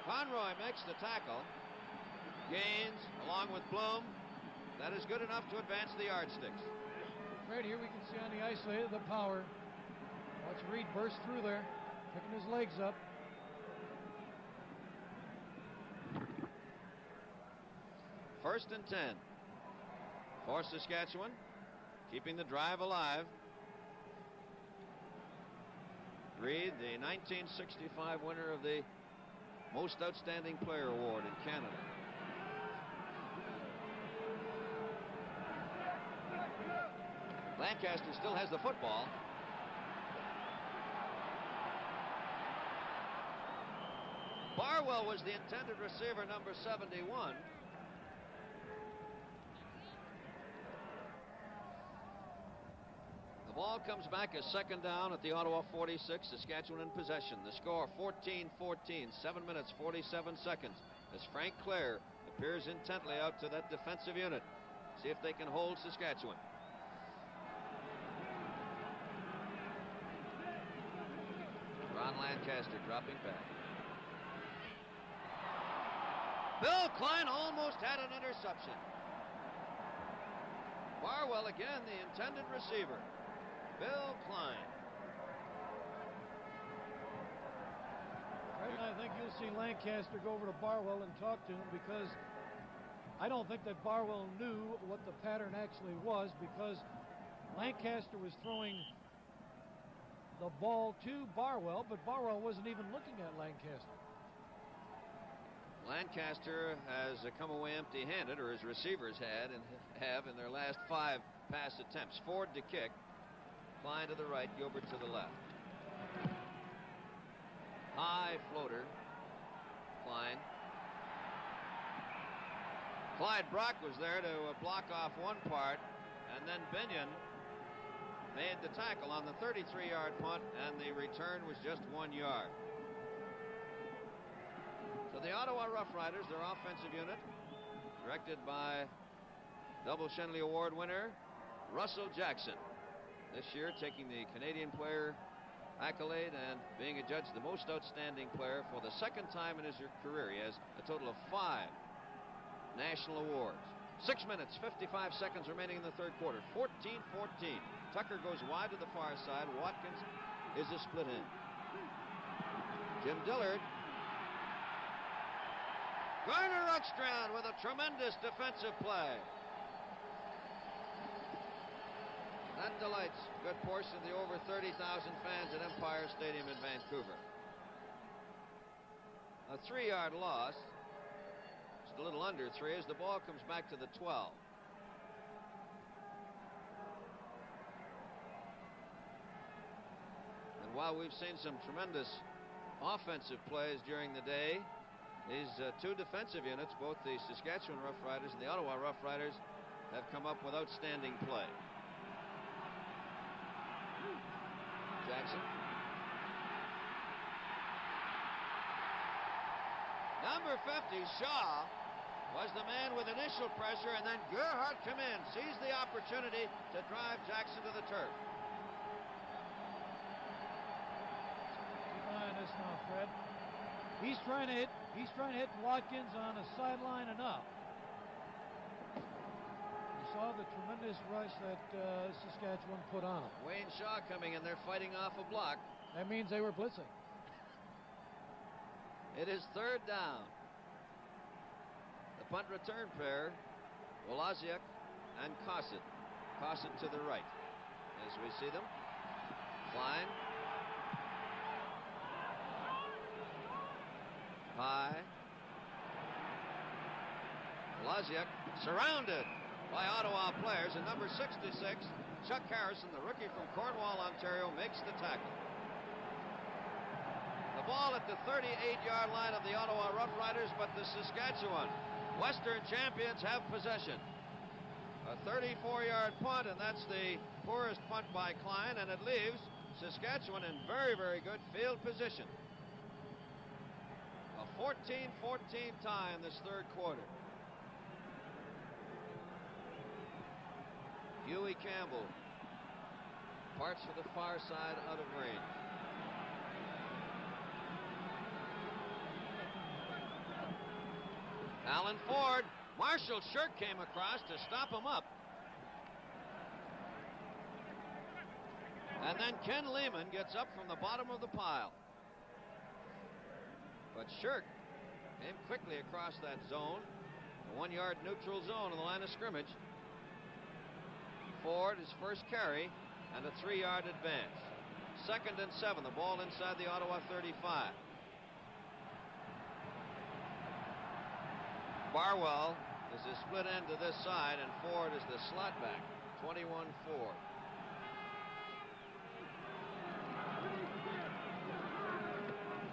Conroy makes the tackle. Gains along with Bloom. That is good enough to advance the yardsticks. Right here we can see on the isolated the power. Watch Reed burst through there, picking his legs up. First and 10 for Saskatchewan, keeping the drive alive. Reed, the 1965 winner of the Most Outstanding Player Award in Canada. Lancaster still has the football. Barwell was the intended receiver, number 71. The ball comes back as second down at the Ottawa 46. Saskatchewan in possession. The score 14-14, 7 minutes 47 seconds as Frank Clare appears intently out to that defensive unit. See if they can hold Saskatchewan. Ron Lancaster dropping back. Bill Klein almost had an interception. Barwell again, the intended receiver. Bill Klein. Right, and I think you'll see Lancaster go over to Barwell and talk to him, because I don't think that Barwell knew what the pattern actually was, because Lancaster was throwing the ball to Barwell, but Barwell wasn't even looking at Lancaster. Lancaster has come away empty-handed, or his receivers have in their last 5 pass attempts. Ford to kick. Klein to the right, Gilbert to the left. High floater. Klein. Clyde Brock was there to block off one part, and then Binion made the tackle on the 33-yard punt, and the return was just 1 yard. So the Ottawa Roughriders, their offensive unit, directed by double Shenley Award winner Russell Jackson, this year taking the Canadian Player accolade and being adjudged the most outstanding player for the second time in his career. He has a total of 5 national awards. 6 minutes, 55 seconds remaining in the third quarter. 14-14. Tucker goes wide to the far side. Watkins is a split end. Jim Dillard. Garner Ruckstrand with a tremendous defensive play. That delights a good portion of the over 30,000 fans at Empire Stadium in Vancouver. A 3-yard loss. Just a little under 3 as the ball comes back to the 12. And while we've seen some tremendous offensive plays during the day, these two defensive units, both the Saskatchewan Roughriders and the Ottawa Roughriders, have come up with outstanding play. Jackson. Number 50, Shaw, was the man with initial pressure, and then Gerhardt come in, seized the opportunity to drive Jackson to the turf. Keep an eye on this now, Fred. He's trying to hit Watkins on a sideline enough. You saw the tremendous rush that Saskatchewan put on him. Wayne Shaw coming in there fighting off a block. That means they were blitzing. It is third down. The punt return pair, Woloziak and Cosset. Cosset to the right as we see them. Klein. High. Woloziak surrounded by Ottawa players, and number 66, Chuck Harrison, the rookie from Cornwall, Ontario, makes the tackle. The ball at the 38-yard line of the Ottawa Roughriders, but the Saskatchewan Western champions have possession. A 34-yard punt, and that's the poorest punt by Klein, and it leaves Saskatchewan in very, very good field position. A 14-14 tie in this third quarter. Huey Campbell parts for the far side out of range. Alan Ford, Marshall Shirk came across to stop him up. And then Ken Lehman gets up from the bottom of the pile. But Shirk came quickly across that zone, the 1-yard neutral zone on the line of scrimmage. Ford, his first carry, and a 3-yard advance. 2nd and 7, the ball inside the Ottawa 35. Barwell is the split end to this side, and Ford is the slot back. 21-4.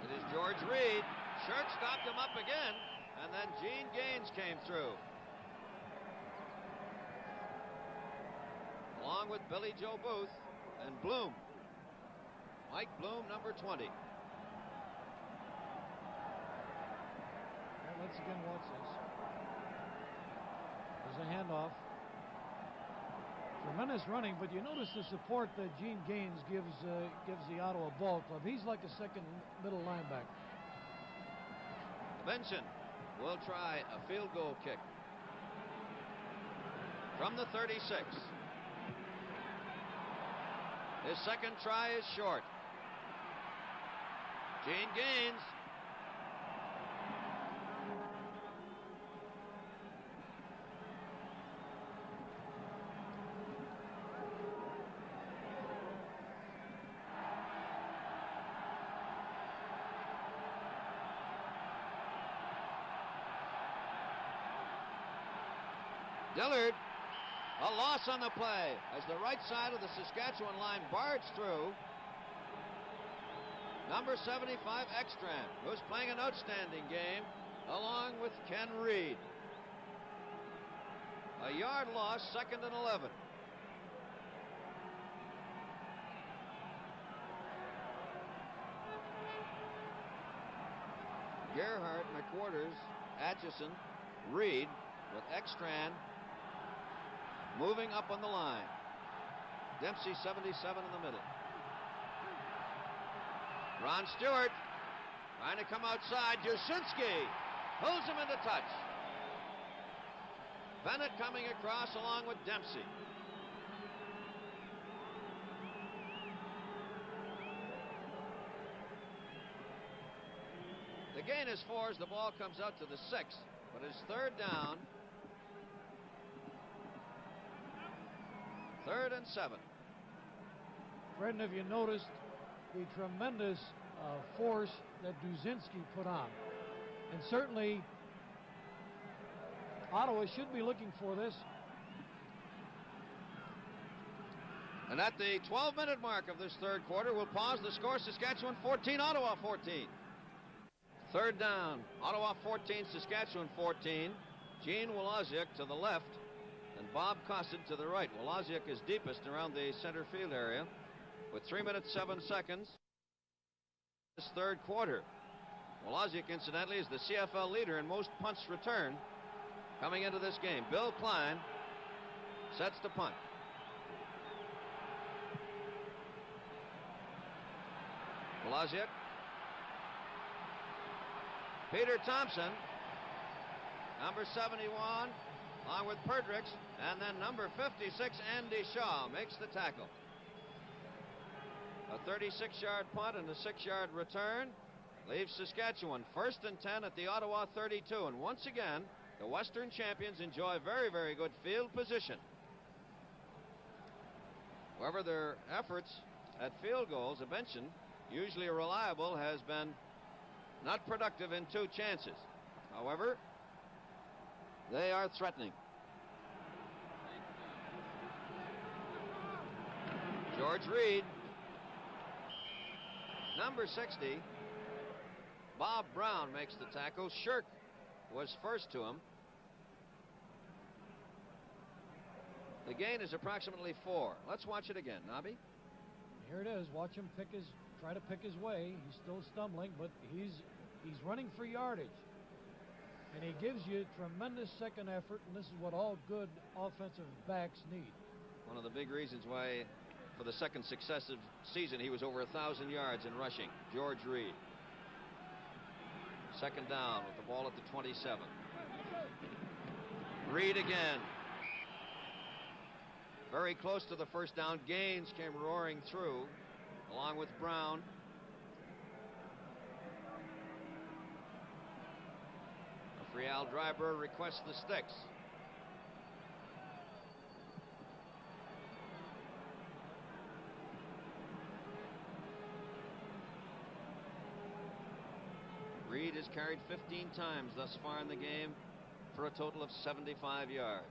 It is George Reed. Shirk stopped him up again, and then Gene Gaines came through. Along with Billy Joe Booth and Bloom. Mike Bloom, number 20. Well, let's again watch this. There's a handoff. Tremendous running, but you notice the support that Gene Gaines gives the Ottawa Ball Club. He's like a second middle linebacker. Benson will try a field goal kick from the 36. His second try is short. Gene Gaines. Dillard, a loss on the play as the right side of the Saskatchewan line barged through. Number 75, Ekstrand, who's playing an outstanding game, along with Ken Reed. A yard loss, 2nd and 11. Earhart, McWhorters, Atchison, Reed with Ekstrand moving up on the line. Dempsey 77 in the middle. Ron Stewart trying to come outside. Jasinski pulls him into touch. Bennett coming across along with Dempsey. The gain is 4 as the ball comes out to the 6, but it's third down. 3rd and 7. Fred, have you noticed the tremendous force that Duzinski put on? And certainly Ottawa should be looking for this. And at the 12-minute mark of this third quarter, we'll pause the score. Saskatchewan 14, Ottawa 14. Third down, Ottawa 14, Saskatchewan 14. Gene Woloziak to the left and Bob Costin to the right. Woloziak is deepest around the center field area with 3 minutes 7 seconds. This third quarter. Woloziak, incidentally, is the CFL leader in most punts returned coming into this game. Bill Klein sets the punt. Woloziak. Peter Thompson, number 71, along with Perdrix, and then number 56, Andy Shaw, makes the tackle. A 36-yard punt and a 6-yard return leaves Saskatchewan 1st and 10 at the Ottawa 32. And once again, the Western champions enjoy very, very good field position. However, their efforts at field goals, a Benson, usually reliable, has been not productive in 2 chances. However, they are threatening. George Reed, number 60. Bob Brown makes the tackle. Shirk was first to him. The gain is approximately 4. Let's watch it again, Nobby. Here it is. Watch him try to pick his way. He's still stumbling, but he's running for yardage. And he gives you tremendous second effort, and this is what all good offensive backs need. One of the big reasons why, for the second successive season, he was over 1,000 yards in rushing. George Reed. Second down with the ball at the 27. Reed again. Very close to the first down. Gaines came roaring through, along with Brown. Referee Al Dryber requests the sticks. Reed has carried 15 times thus far in the game for a total of 75 yards.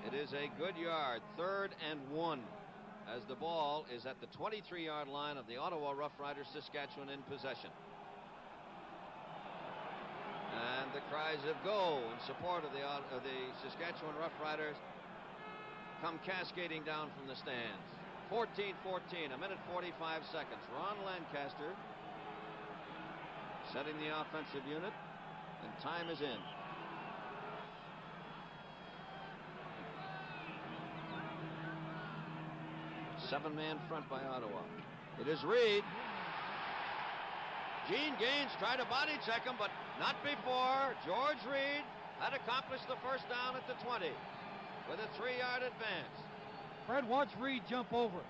It is a good yard, 3rd and 1, as the ball is at the 23-yard line of the Ottawa Roughriders. Saskatchewan in possession. And the cries of go in support of the Saskatchewan Roughriders come cascading down from the stands. 14-14, a minute 45 seconds. Ron Lancaster setting the offensive unit, and time is in. Seven-man front by Ottawa. It is Reed. Gene Gaines tried to body check him, but not before George Reed had accomplished the first down at the 20 with a 3-yard advance. Fred, watch Reed jump over.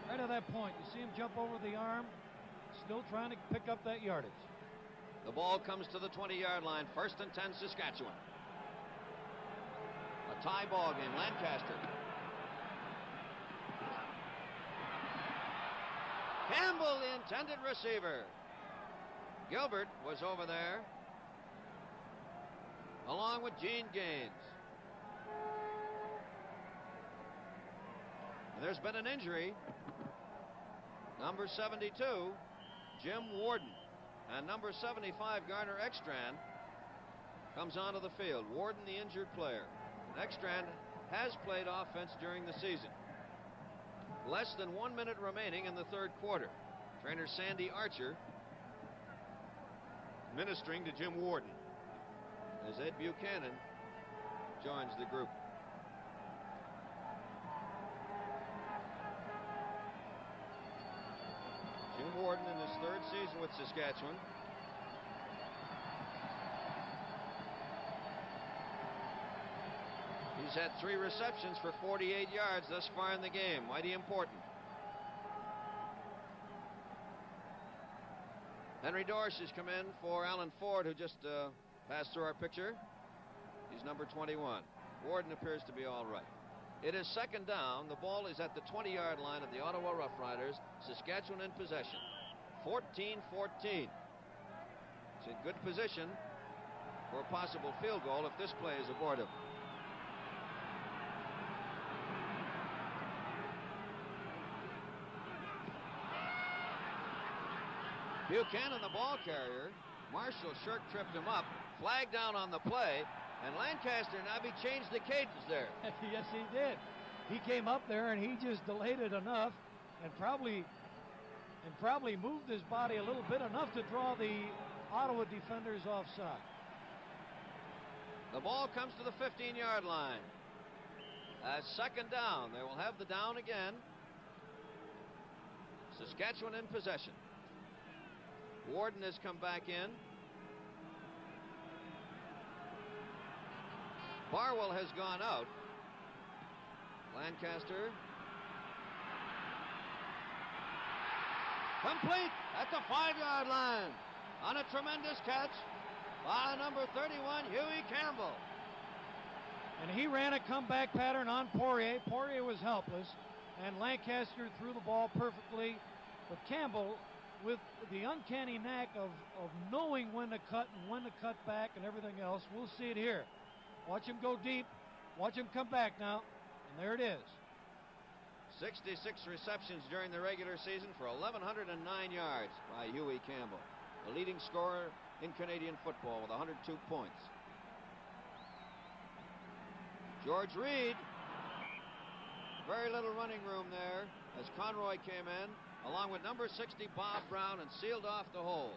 Right at that point, you see him jump over the arm, still trying to pick up that yardage. The ball comes to the 20-yard line. 1st and 10, Saskatchewan. A tie ball game. Lancaster. Campbell, the intended receiver. Gilbert was over there, along with Gene Gaines. And there's been an injury. Number 72, Jim Warden, and number 75, Garner Ekstrand, comes onto the field. Warden, the injured player. Ekstrand has played offense during the season. Less than 1 minute remaining in the third quarter. Trainer Sandy Archer ministering to Jim Warden as Ed Buchanan joins the group. Jim Warden in his third season with Saskatchewan. He's had 3 receptions for 48 yards thus far in the game. Mighty important. Henry Dorsch has come in for Alan Ford, who just passed through our picture. He's number 21. Warden appears to be all right. It is second down. The ball is at the 20-yard line of the Ottawa Roughriders. Saskatchewan in possession. 14-14. It's in good position for a possible field goal if this play is abortive. Buchanan, the ball carrier. Marshall Shirk tripped him up. Flag down on the play. And Lancaster Nobby changed the cadence there. Yes, he did. He came up there and he just delayed it enough and probably moved his body a little bit, enough to draw the Ottawa defenders offside. The ball comes to the 15-yard line. Second down. They will have the down again. Saskatchewan in possession. Warden has come back in. Barwell has gone out. Lancaster. Complete at the 5-yard line. On a tremendous catch by number 31, Huey Campbell. And he ran a comeback pattern on Poirier. Poirier was helpless, and Lancaster threw the ball perfectly. But Campbell, with the uncanny knack of knowing when to cut and when to cut back and everything else, we'll see it here. Watch him go deep. Watch him come back now. And there it is. 66 receptions during the regular season for 1,109 yards by Huey Campbell, the leading scorer in Canadian football with 102 points. George Reed. Very little running room there as Conroy came in, along with number 60 Bob Brown, and sealed off the hole.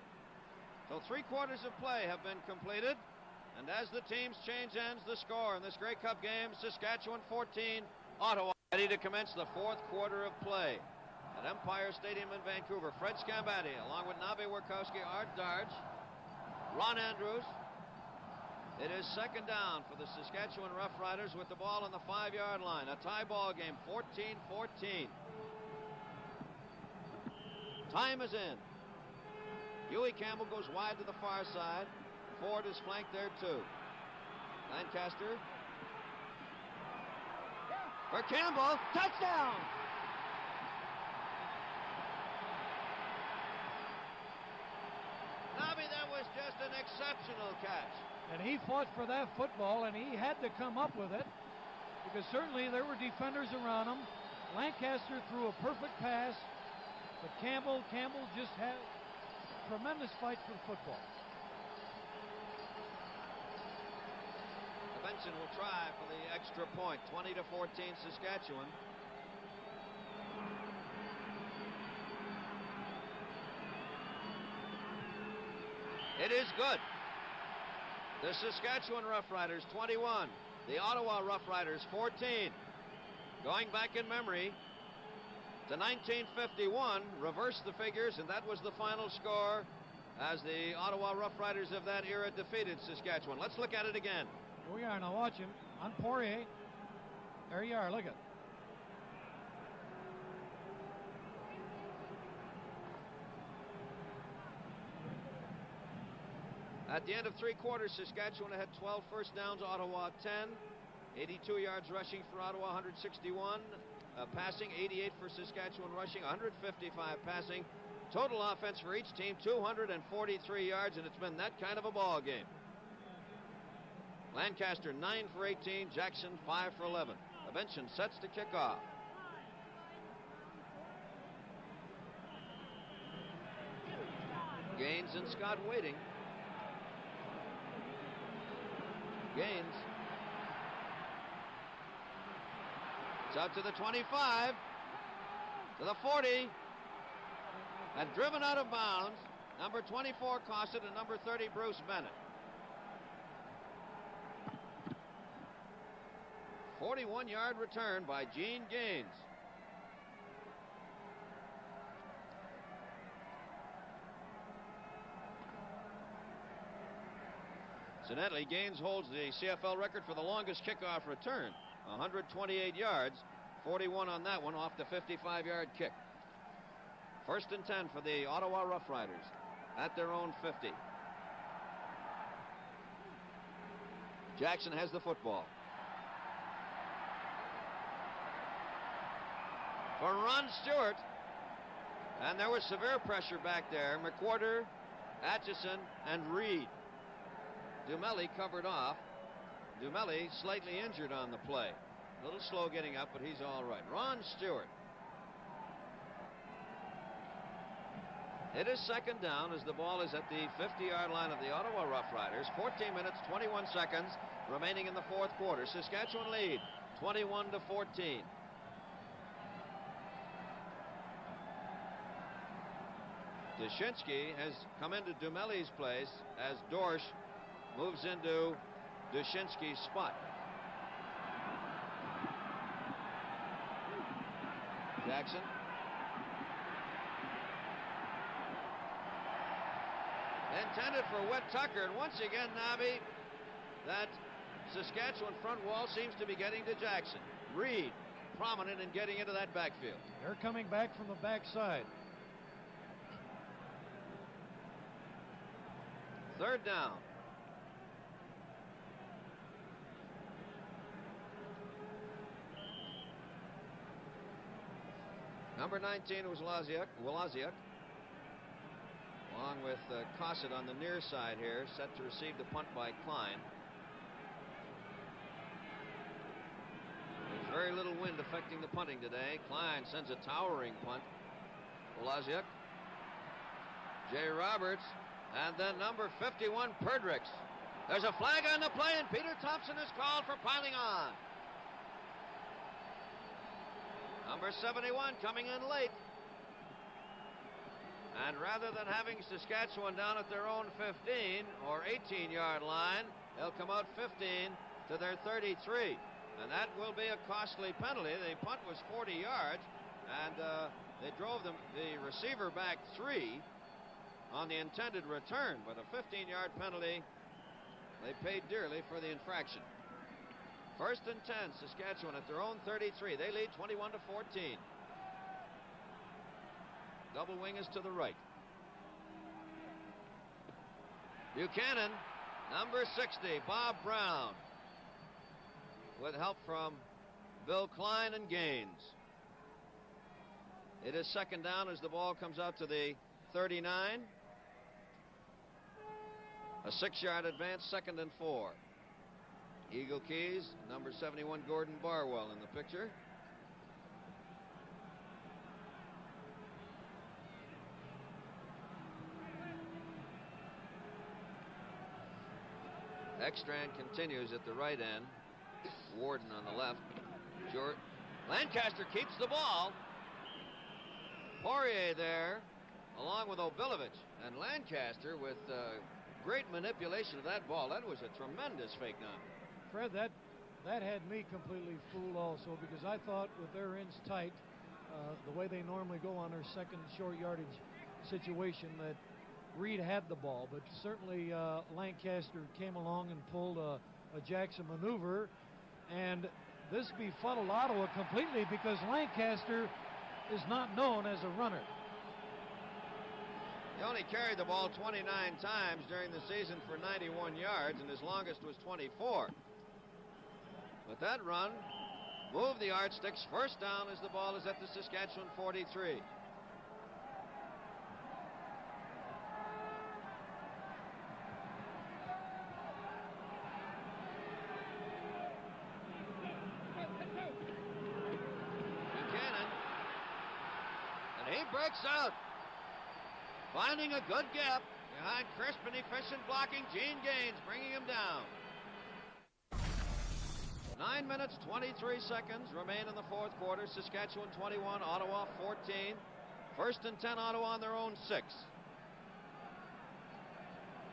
So 3 quarters of play have been completed. And as the teams change ends, the score in this Grey Cup game, Saskatchewan 14, Ottawa ready to commence the 4th quarter of play at Empire Stadium in Vancouver. Fred Scambatti, along with Nabe Warkowski, Art Darge, Ron Andrews. It is second down for the Saskatchewan Roughriders with the ball on the 5-yard line. A tie ball game, 14-14. Time is in. Huey Campbell goes wide to the far side. Ford is flanked there too. Lancaster. For Campbell. Touchdown! Nobby, that was just an exceptional catch. And he fought for that football, and he had to come up with it because certainly there were defenders around him. Lancaster threw a perfect pass, but Campbell just had a tremendous fight for the football. Benson will try for the extra point. 20-14 Saskatchewan. It is good. The Saskatchewan Roughriders 21. The Ottawa Roughriders 14. Going back in memory to 1951, reverse the figures, and that was the final score as the Ottawa Roughriders of that era defeated Saskatchewan. Let's look at it again. Here we are now. Watch him on Poirier. There you are. Look at. At the end of 3 quarters, Saskatchewan had 12 first downs, Ottawa 10. 82 yards rushing for Ottawa, 161 passing, 88 for Saskatchewan rushing, 155 passing. Total offense for each team, 243 yards, and it's been that kind of a ball game. Lancaster 9 for 18, Jackson 5 for 11. Benson sets to kick off. Gaines and Scott waiting. Gaines. It's out to the 25. to the 40, and driven out of bounds. Number 24 Cosset and number 30 Bruce Bennett. 41-yard return by Gene Gaines. Incidentally, Gaines holds the CFL record for the longest kickoff return, 128 yards, 41 on that one off the 55-yard kick. 1st and 10 for the Ottawa Roughriders at their own 50. Jackson has the football. For Ron Stewart, and there was severe pressure back there. McWhorter, Atchison, and Reed. Dumelli covered off. Dumelli slightly injured on the play. A little slow getting up, but he's all right. Ron Stewart. It is 2nd down as the ball is at the 50-yard line of the Ottawa Roughriders. 14 minutes, 21 seconds remaining in the 4th quarter. Saskatchewan lead 21-14. Dushinsky has come into Dumelli's place as Dorsch moves into Dushinsky's spot. Jackson. Intended for Whit Tucker, and once again, Nobby, that Saskatchewan front wall seems to be getting to Jackson. Reed prominent in getting into that backfield. They're coming back from the backside. 3rd down. Number 19 was Wolaziuk, along with Cosset on the near side here, set to receive the punt by Klein. There's very little wind affecting the punting today. Klein sends a towering punt. Wolaziuk, Jay Roberts, and then number 51, Perdrix. There's a flag on the play, and Peter Thompson is called for piling on. Number 71 coming in late. And rather than having Saskatchewan down at their own 15 or 18-yard line, they'll come out 15 to their 33. And that will be a costly penalty. The punt was 40 yards, and they drove the receiver back 3 on the intended return. But a 15-yard penalty, they paid dearly for the infraction. 1st and 10, Saskatchewan at their own 33. They lead 21-14. Double wing is to the right. Buchanan, number 60, Bob Brown, with help from Bill Klein and Gaines. It is 2nd down as the ball comes out to the 39. A 6-yard advance, 2nd and 4. Eagle Keys, number 71, Gordon Barwell in the picture. Ekstrand continues at the right end. Warden on the left. Short. Lancaster keeps the ball. Poirier there, along with Obilovich. And Lancaster with great manipulation of that ball. That was a tremendous fake knock. Fred, that had me completely fooled also, because I thought with their ends tight, the way they normally go on their second short yardage situation, that Reed had the ball. But certainly Lancaster came along and pulled a Jackson maneuver, and this befuddled Ottawa completely because Lancaster is not known as a runner. He only carried the ball 29 times during the season for 91 yards, and his longest was 24. But that run moved the yardsticks. 1st down as the ball is at the Saskatchewan 43. Buchanan, and he breaks out, finding a good gap behind crisp and efficient blocking. Gene Gaines bringing him down. 9 minutes, 23 seconds remain in the fourth quarter. Saskatchewan 21, Ottawa 14. First and 10, Ottawa on their own 6.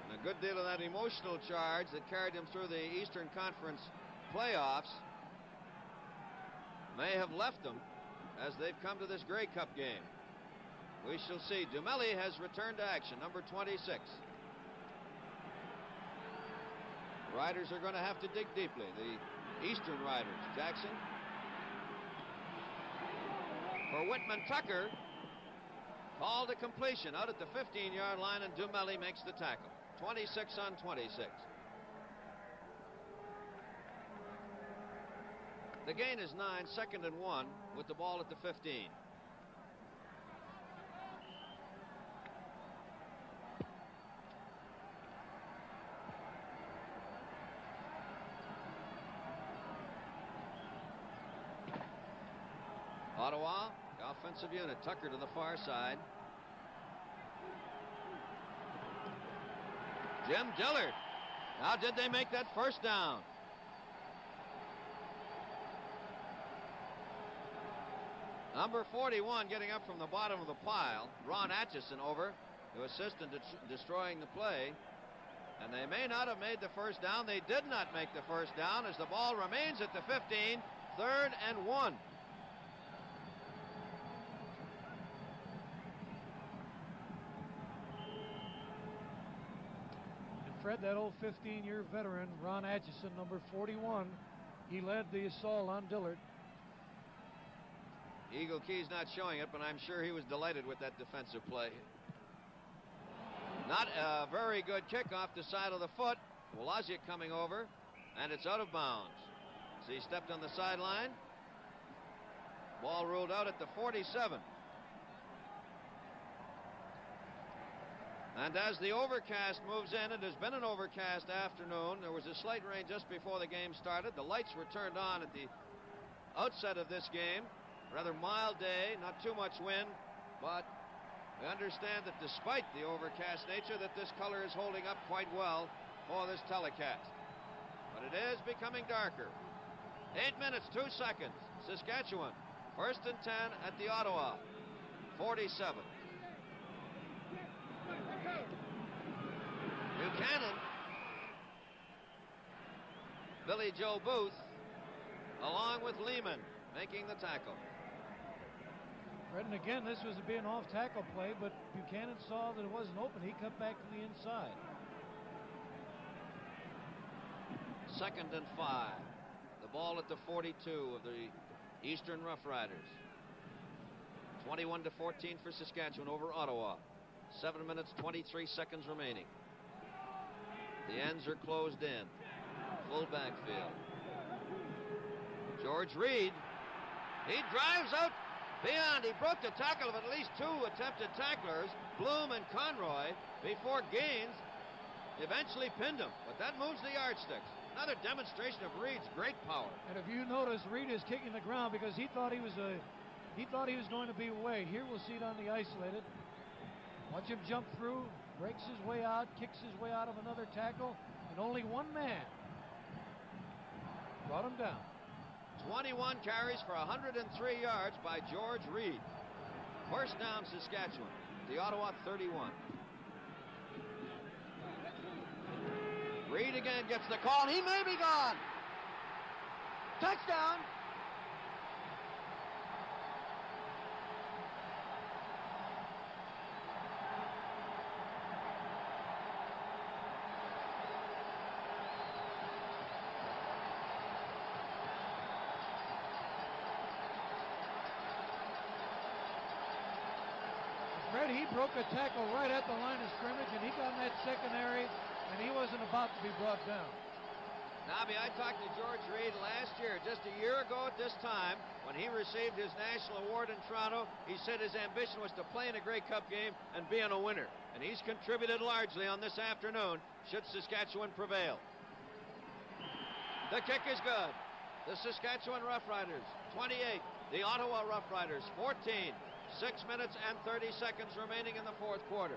And a good deal of that emotional charge that carried them through the Eastern Conference playoffs may have left them as they've come to this Grey Cup game. We shall see. Dumelli has returned to action, number 26. Riders are going to have to dig deeply. The Eastern Riders. Jackson. For Whitman, Tucker called a completion out at the 15-yard line, and Dumelli makes the tackle. 26 on 26. The gain is 9, 2nd and 1 with the ball at the 15. Ottawa, the offensive unit. Tucker to the far side. Jim Dillard. Now, did they make that first down? Number 41 getting up from the bottom of the pile. Ron Atchison over to assist in destroying the play. And they may not have made the first down. They did not make the first down as the ball remains at the 15. 3rd and 1. Fred, that old 15-year veteran, Ron Atchison, number 41, he led the assault on Dillard. Eagle Key's not showing it, but I'm sure he was delighted with that defensive play. Not a very good kick off the side of the foot. Wolaziak coming over, and it's out of bounds. So he stepped on the sideline. Ball ruled out at the 47. And as the overcast moves in, it has been an overcast afternoon. There was a slight rain just before the game started. The lights were turned on at the outset of this game. Rather mild day, not too much wind, but we understand that despite the overcast nature, that this color is holding up quite well for this telecast. But it is becoming darker. 8 minutes, 2 seconds. Saskatchewan, 1st and 10 at the Ottawa 47. Buchanan, Billy Joe Booth, along with Lehman, making the tackle. Fred, and again, this was being off-tackle play, but Buchanan saw that it wasn't open. He cut back to the inside. 2nd and 5. The ball at the 42 of the Eastern Roughriders. 21-14 for Saskatchewan over Ottawa. 7 minutes, 23 seconds remaining. The ends are closed in. Full backfield. George Reed. He drives out beyond. He broke the tackle of at least 2 attempted tacklers, Bloom and Conroy, before Gaines eventually pinned him. But that moves the yardsticks. Another demonstration of Reed's great power. And if you notice, Reed is kicking the ground because he thought he was going to be away. Here we'll see it on the isolated. Watch him jump through, breaks his way out, kicks his way out of another tackle, and only one man brought him down. 21 carries for 103 yards by George Reed. First down, Saskatchewan. The Ottawa 31. Reed again gets the call. He may be gone. Touchdown. Fred, he broke a tackle right at the line of scrimmage, and he got in that secondary, and he wasn't about to be brought down. Nobby, I talked to George Reed last year, just a year ago at this time, when he received his national award in Toronto. He said his ambition was to play in a Grey Cup game and be a winner. And he's contributed largely on this afternoon, should Saskatchewan prevail. The kick is good. The Saskatchewan Roughriders, 28. The Ottawa Roughriders, 14. 6 minutes and 30 seconds remaining in the fourth quarter.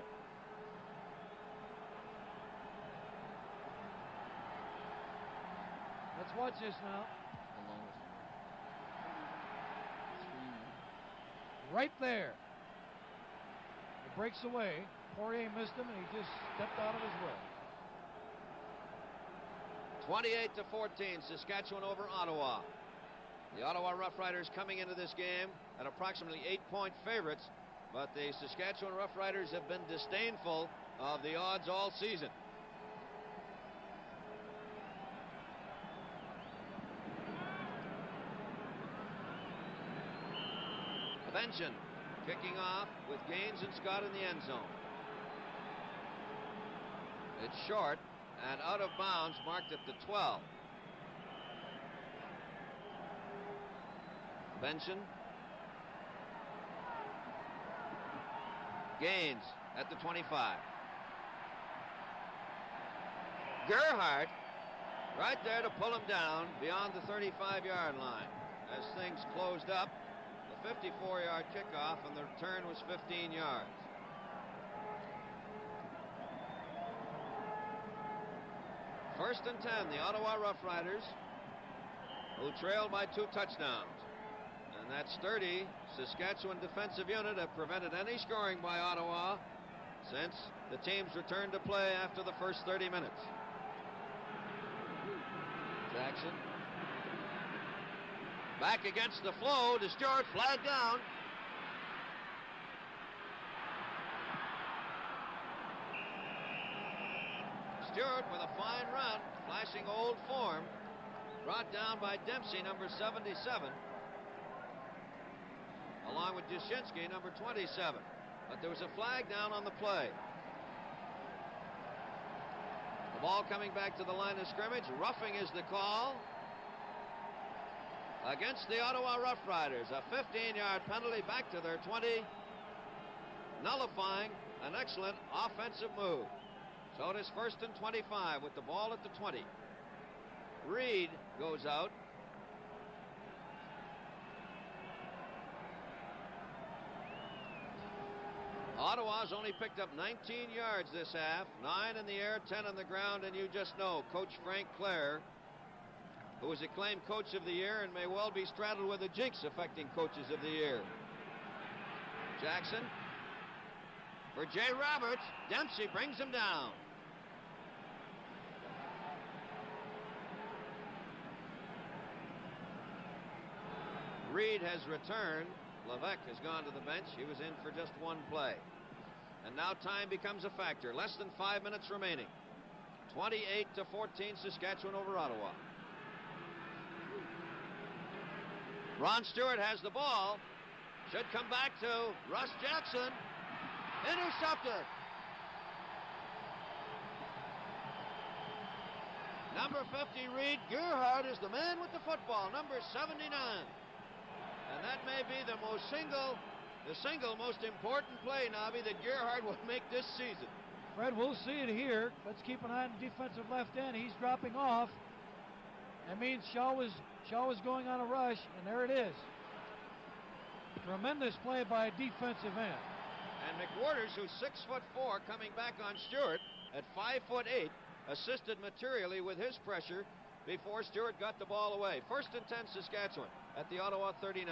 Let's watch this now. right there. It breaks away. Poirier missed him, and he just stepped out of his way. 28-14, Saskatchewan over Ottawa. The Ottawa Roughriders coming into this game at approximately 8-point favorites, but the Saskatchewan Roughriders have been disdainful of the odds all season. Benson kicking off with Gaines and Scott in the end zone. It's short and out of bounds, marked at the 12. Benson. Gaines at the 25. Gerhardt right there to pull him down beyond the 35-yard line. As things closed up, the 54-yard kickoff, and the return was 15 yards. First and 10, the Ottawa Roughriders, who trailed by 2 touchdowns. And that sturdy Saskatchewan defensive unit have prevented any scoring by Ottawa since the teams returned to play after the first 30 minutes. Jackson. Back against the flow to Stewart, flag down. Stewart with a fine run, flashing old form, brought down by Dempsey, number 77, along with Jashinsky, number 27. But there was a flag down on the play. The ball coming back to the line of scrimmage. Roughing is the call against the Ottawa Roughriders. A 15-yard penalty back to their 20, nullifying an excellent offensive move. So it is first and 25 with the ball at the 20. Reed goes out. Ottawa's only picked up 19 yards this half, 9 in the air, 10 on the ground, and you just know Coach Frank Clare, who was acclaimed Coach of the Year and may well be straddled with a jinx affecting Coaches of the Year. Jackson for Jay Roberts. Dempsey brings him down. Reed has returned. Levesque has gone to the bench. He was in for just one play. And now time becomes a factor. Less than 5 minutes remaining. 28-14, Saskatchewan over Ottawa. Ron Stewart has the ball. Should come back to Russ Jackson. Intercepted. Number 50, Reed Gerhardt, is the man with the football, number 79. And that may be the single most important play, Nobby, that Gerhardt will make this season. Fred, we'll see it here. Let's keep an eye on the defensive left end. He's dropping off. That means Shaw was going on a rush, and there it is. Tremendous play by a defensive end. And McWhorters, who's 6'4", coming back on Stewart at 5'8", assisted materially with his pressure before Stewart got the ball away. First and 10, Saskatchewan at the Ottawa 39.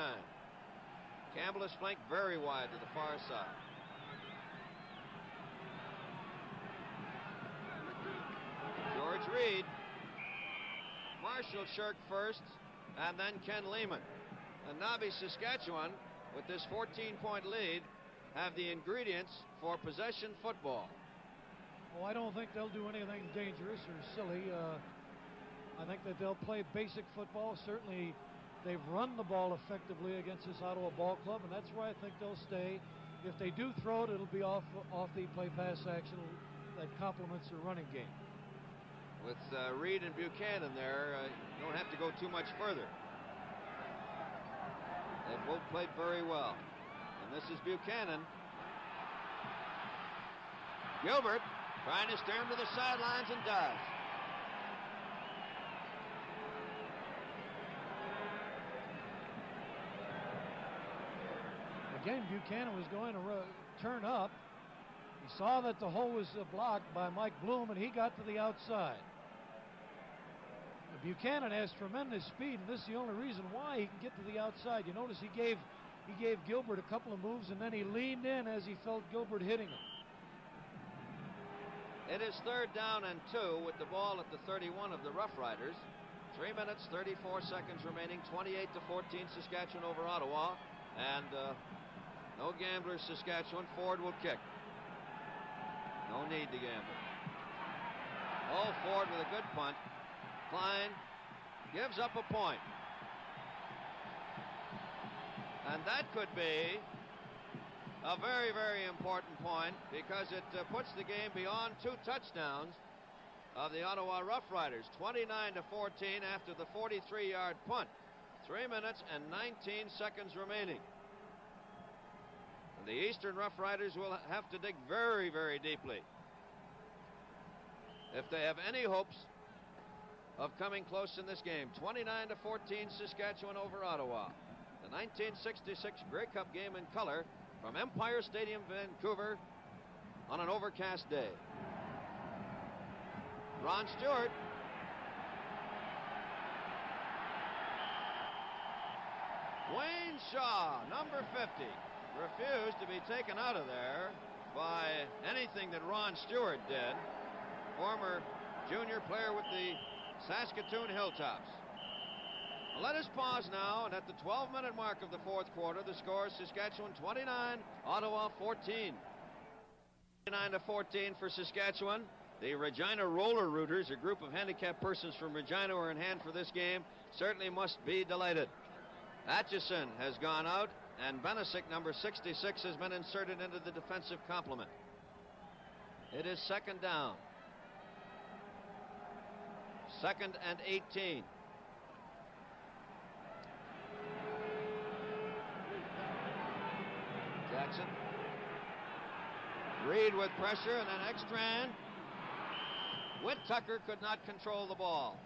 Campbell is flanked very wide to the far side. George Reed. Marshall Shirk first, and then Ken Lehman. And Nobby, Saskatchewan, with this 14-point lead, have the ingredients for possession football. Oh, I don't think they'll do anything dangerous or silly. I think that they'll play basic football. Certainly, they've run the ball effectively against this Ottawa ball club, and that's where I think they'll stay. If they do throw it, it'll be off the play-pass action that complements their running game. With Reed and Buchanan there, you don't have to go too much further. They both played very well. And this is Buchanan. Gilbert trying to steer him to the sidelines and does. Again, Buchanan was going to turn up. He saw that the hole was blocked by Mike Bloom, and he got to the outside. Buchanan has tremendous speed, and this is the only reason why he can get to the outside. You notice he gave He gave Gilbert a couple of moves, and then he leaned in as he felt Gilbert hitting him. It is 3rd down and 2 with the ball at the 31 of the Roughriders. 3 minutes, 34 seconds remaining. 28-14 Saskatchewan over Ottawa. And no gamblers, Saskatchewan. Ford will kick. No need to gamble. Oh, Ford with a good punt. Klein gives up a point. And that could be a very, very important point because it puts the game beyond 2 touchdowns of the Ottawa Roughriders. 29-14 after the 43-yard punt. 3 minutes and 19 seconds remaining. The Eastern Roughriders will have to dig very, very deeply if they have any hopes of coming close in this game. 29-14 Saskatchewan over Ottawa. The 1966 Grey Cup game in color from Empire Stadium, Vancouver, on an overcast day. Ron Stewart. Wayne Shaw, number 50, refused to be taken out of there by anything that Ron Stewart did, former junior player with the Saskatoon Hilltops. Let us pause now, and at the 12-minute mark of the 4th quarter, the score is Saskatchewan 29, Ottawa 14. 29-14 for Saskatchewan. The Regina Roller Rooters, a group of handicapped persons from Regina who are in hand for this game, certainly must be delighted. Atchison has gone out, and Benesic, number 66, has been inserted into the defensive complement. It is 2nd down. 2nd and 18. Jackson. Reed with pressure, and then Ekstrand. Whittaker could not control the ball.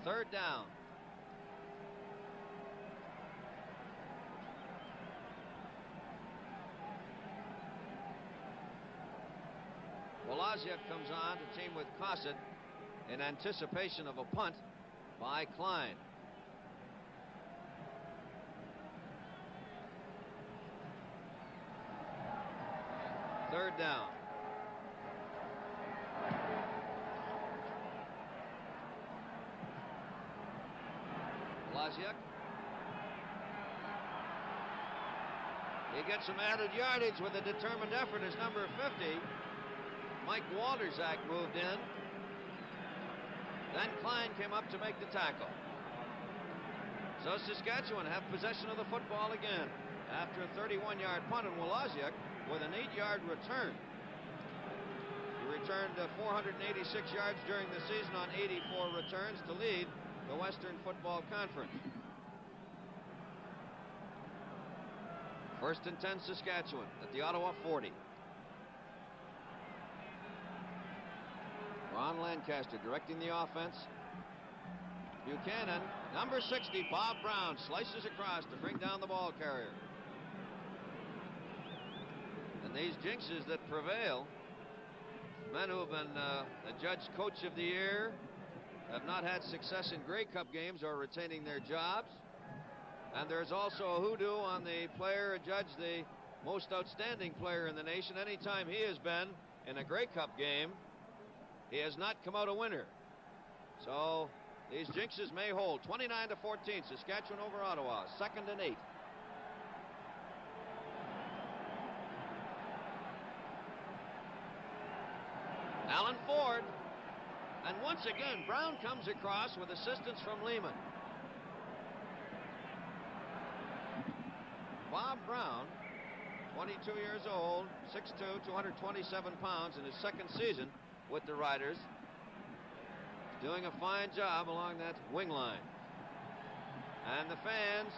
Third down. Woloziak comes on to team with Cosset in anticipation of a punt by Klein. Third down. Woloziak. He gets some added yardage with a determined effort as number 50. Mike Walterzak moved in. Then Klein came up to make the tackle. So Saskatchewan have possession of the football again after a 31-yard punt, and Woloziak with an 8-yard return. He returned 486 yards during the season on 84 returns to lead the Western Football Conference. 1st and 10 Saskatchewan at the Ottawa 40. Ron Lancaster directing the offense. Buchanan, number 60, Bob Brown, slices across to bring down the ball carrier. And these jinxes that prevail, men who have been adjudged Coach of the Year, have not had success in Grey Cup games or retaining their jobs. And there's also a hoodoo on the player adjudged the most outstanding player in the nation. Anytime he has been in a Grey Cup game, he has not come out a winner. So these jinxes may hold. 29-14, Saskatchewan over Ottawa. 2nd and 8. Alan Ford. And once again, Brown comes across with assistance from Lehman. Bob Brown, 22 years old, 6'2", 227 pounds in his 2nd season with the Riders. Doing a fine job along that wing line. And the fans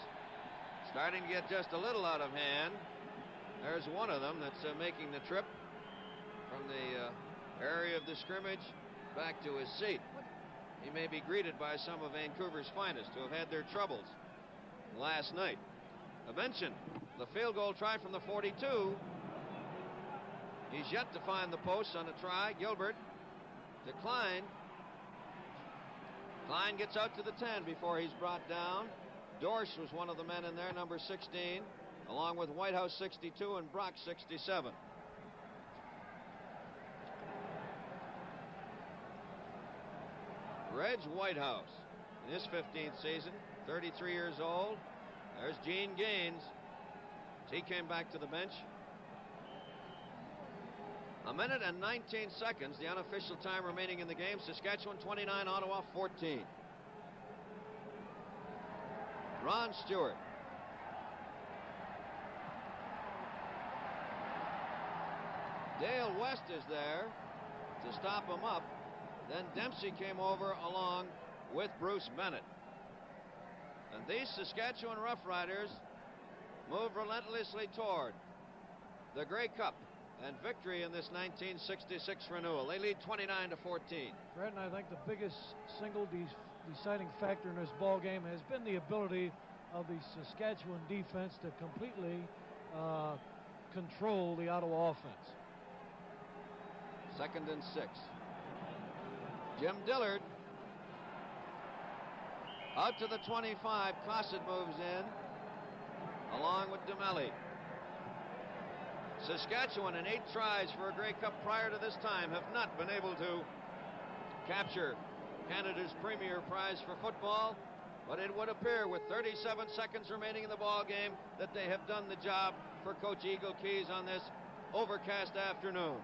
starting to get just a little out of hand. There's one of them that's making the trip from the area of the scrimmage back to his seat. He may be greeted by some of Vancouver's finest who have had their troubles last night. Abenson, the field goal try from the 42. He's yet to find the post on a try. Gilbert declined. Klein gets out to the 10 before he's brought down. Dorsch was one of the men in there, number 16, along with Whitehouse 62 and Brock 67. Reg Whitehouse in his 15th season, 33 years old. There's Gene Gaines. He came back to the bench. A minute and 19 seconds, the unofficial time remaining in the game. Saskatchewan 29, Ottawa 14. Ron Stewart. Dale West is there to stop him up. Then Dempsey came over along with Bruce Bennett. And these Saskatchewan Roughriders move relentlessly toward the Grey Cup and victory in this 1966 renewal. They lead 29-14. Fred, and I think the biggest single deciding factor in this ball game has been the ability of the Saskatchewan defense to completely control the Ottawa offense. 2nd and 6. Jim Dillard out to the 25. Cossett moves in along with DeMelli. Saskatchewan, in 8 tries for a Grey Cup prior to this time, have not been able to capture Canada's premier prize for football, but it would appear with 37 seconds remaining in the ball game that they have done the job for Coach Eagle Keys on this overcast afternoon.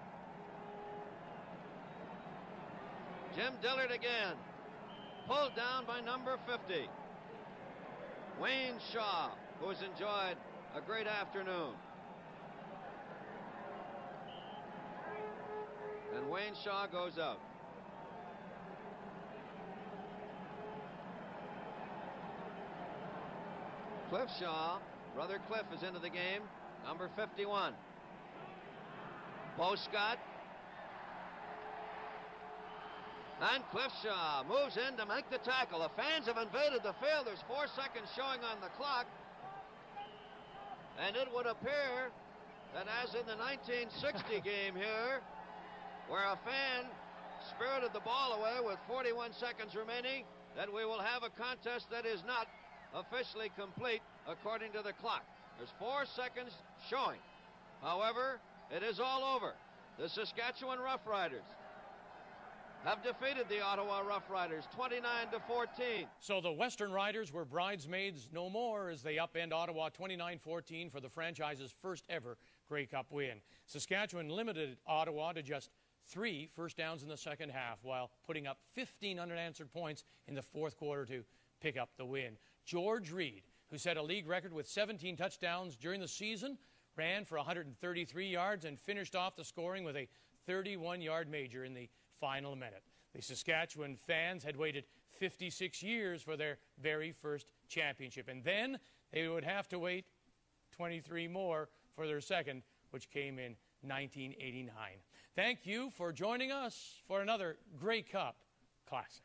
Jim Dillard again, pulled down by number 50. Wayne Shaw, who has enjoyed a great afternoon. And Wayne Shaw goes out. Cliff Shaw, brother Cliff, is into the game, number 51. Bo Scott. And Cliff Shaw moves in to make the tackle. The fans have invaded the field. There's 4 seconds showing on the clock. And it would appear that, as in the 1960 game here, where a fan spirited the ball away with 41 seconds remaining, that we will have a contest that is not officially complete according to the clock. There's 4 seconds showing. However, it is all over. The Saskatchewan Roughriders have defeated the Ottawa Roughriders 29-14. So the Western Riders were bridesmaids no more as they upend Ottawa 29-14 for the franchise's first ever Grey Cup win. Saskatchewan limited Ottawa to just 3 first downs in the second half, while putting up 15 unanswered points in the fourth quarter to pick up the win. George Reed, who set a league record with 17 touchdowns during the season, ran for 133 yards and finished off the scoring with a 31-yard major in the final minute. The Saskatchewan fans had waited 56 years for their very first championship, and then they would have to wait 23 more for their second, which came in 1989. Thank you for joining us for another Grey Cup Classic.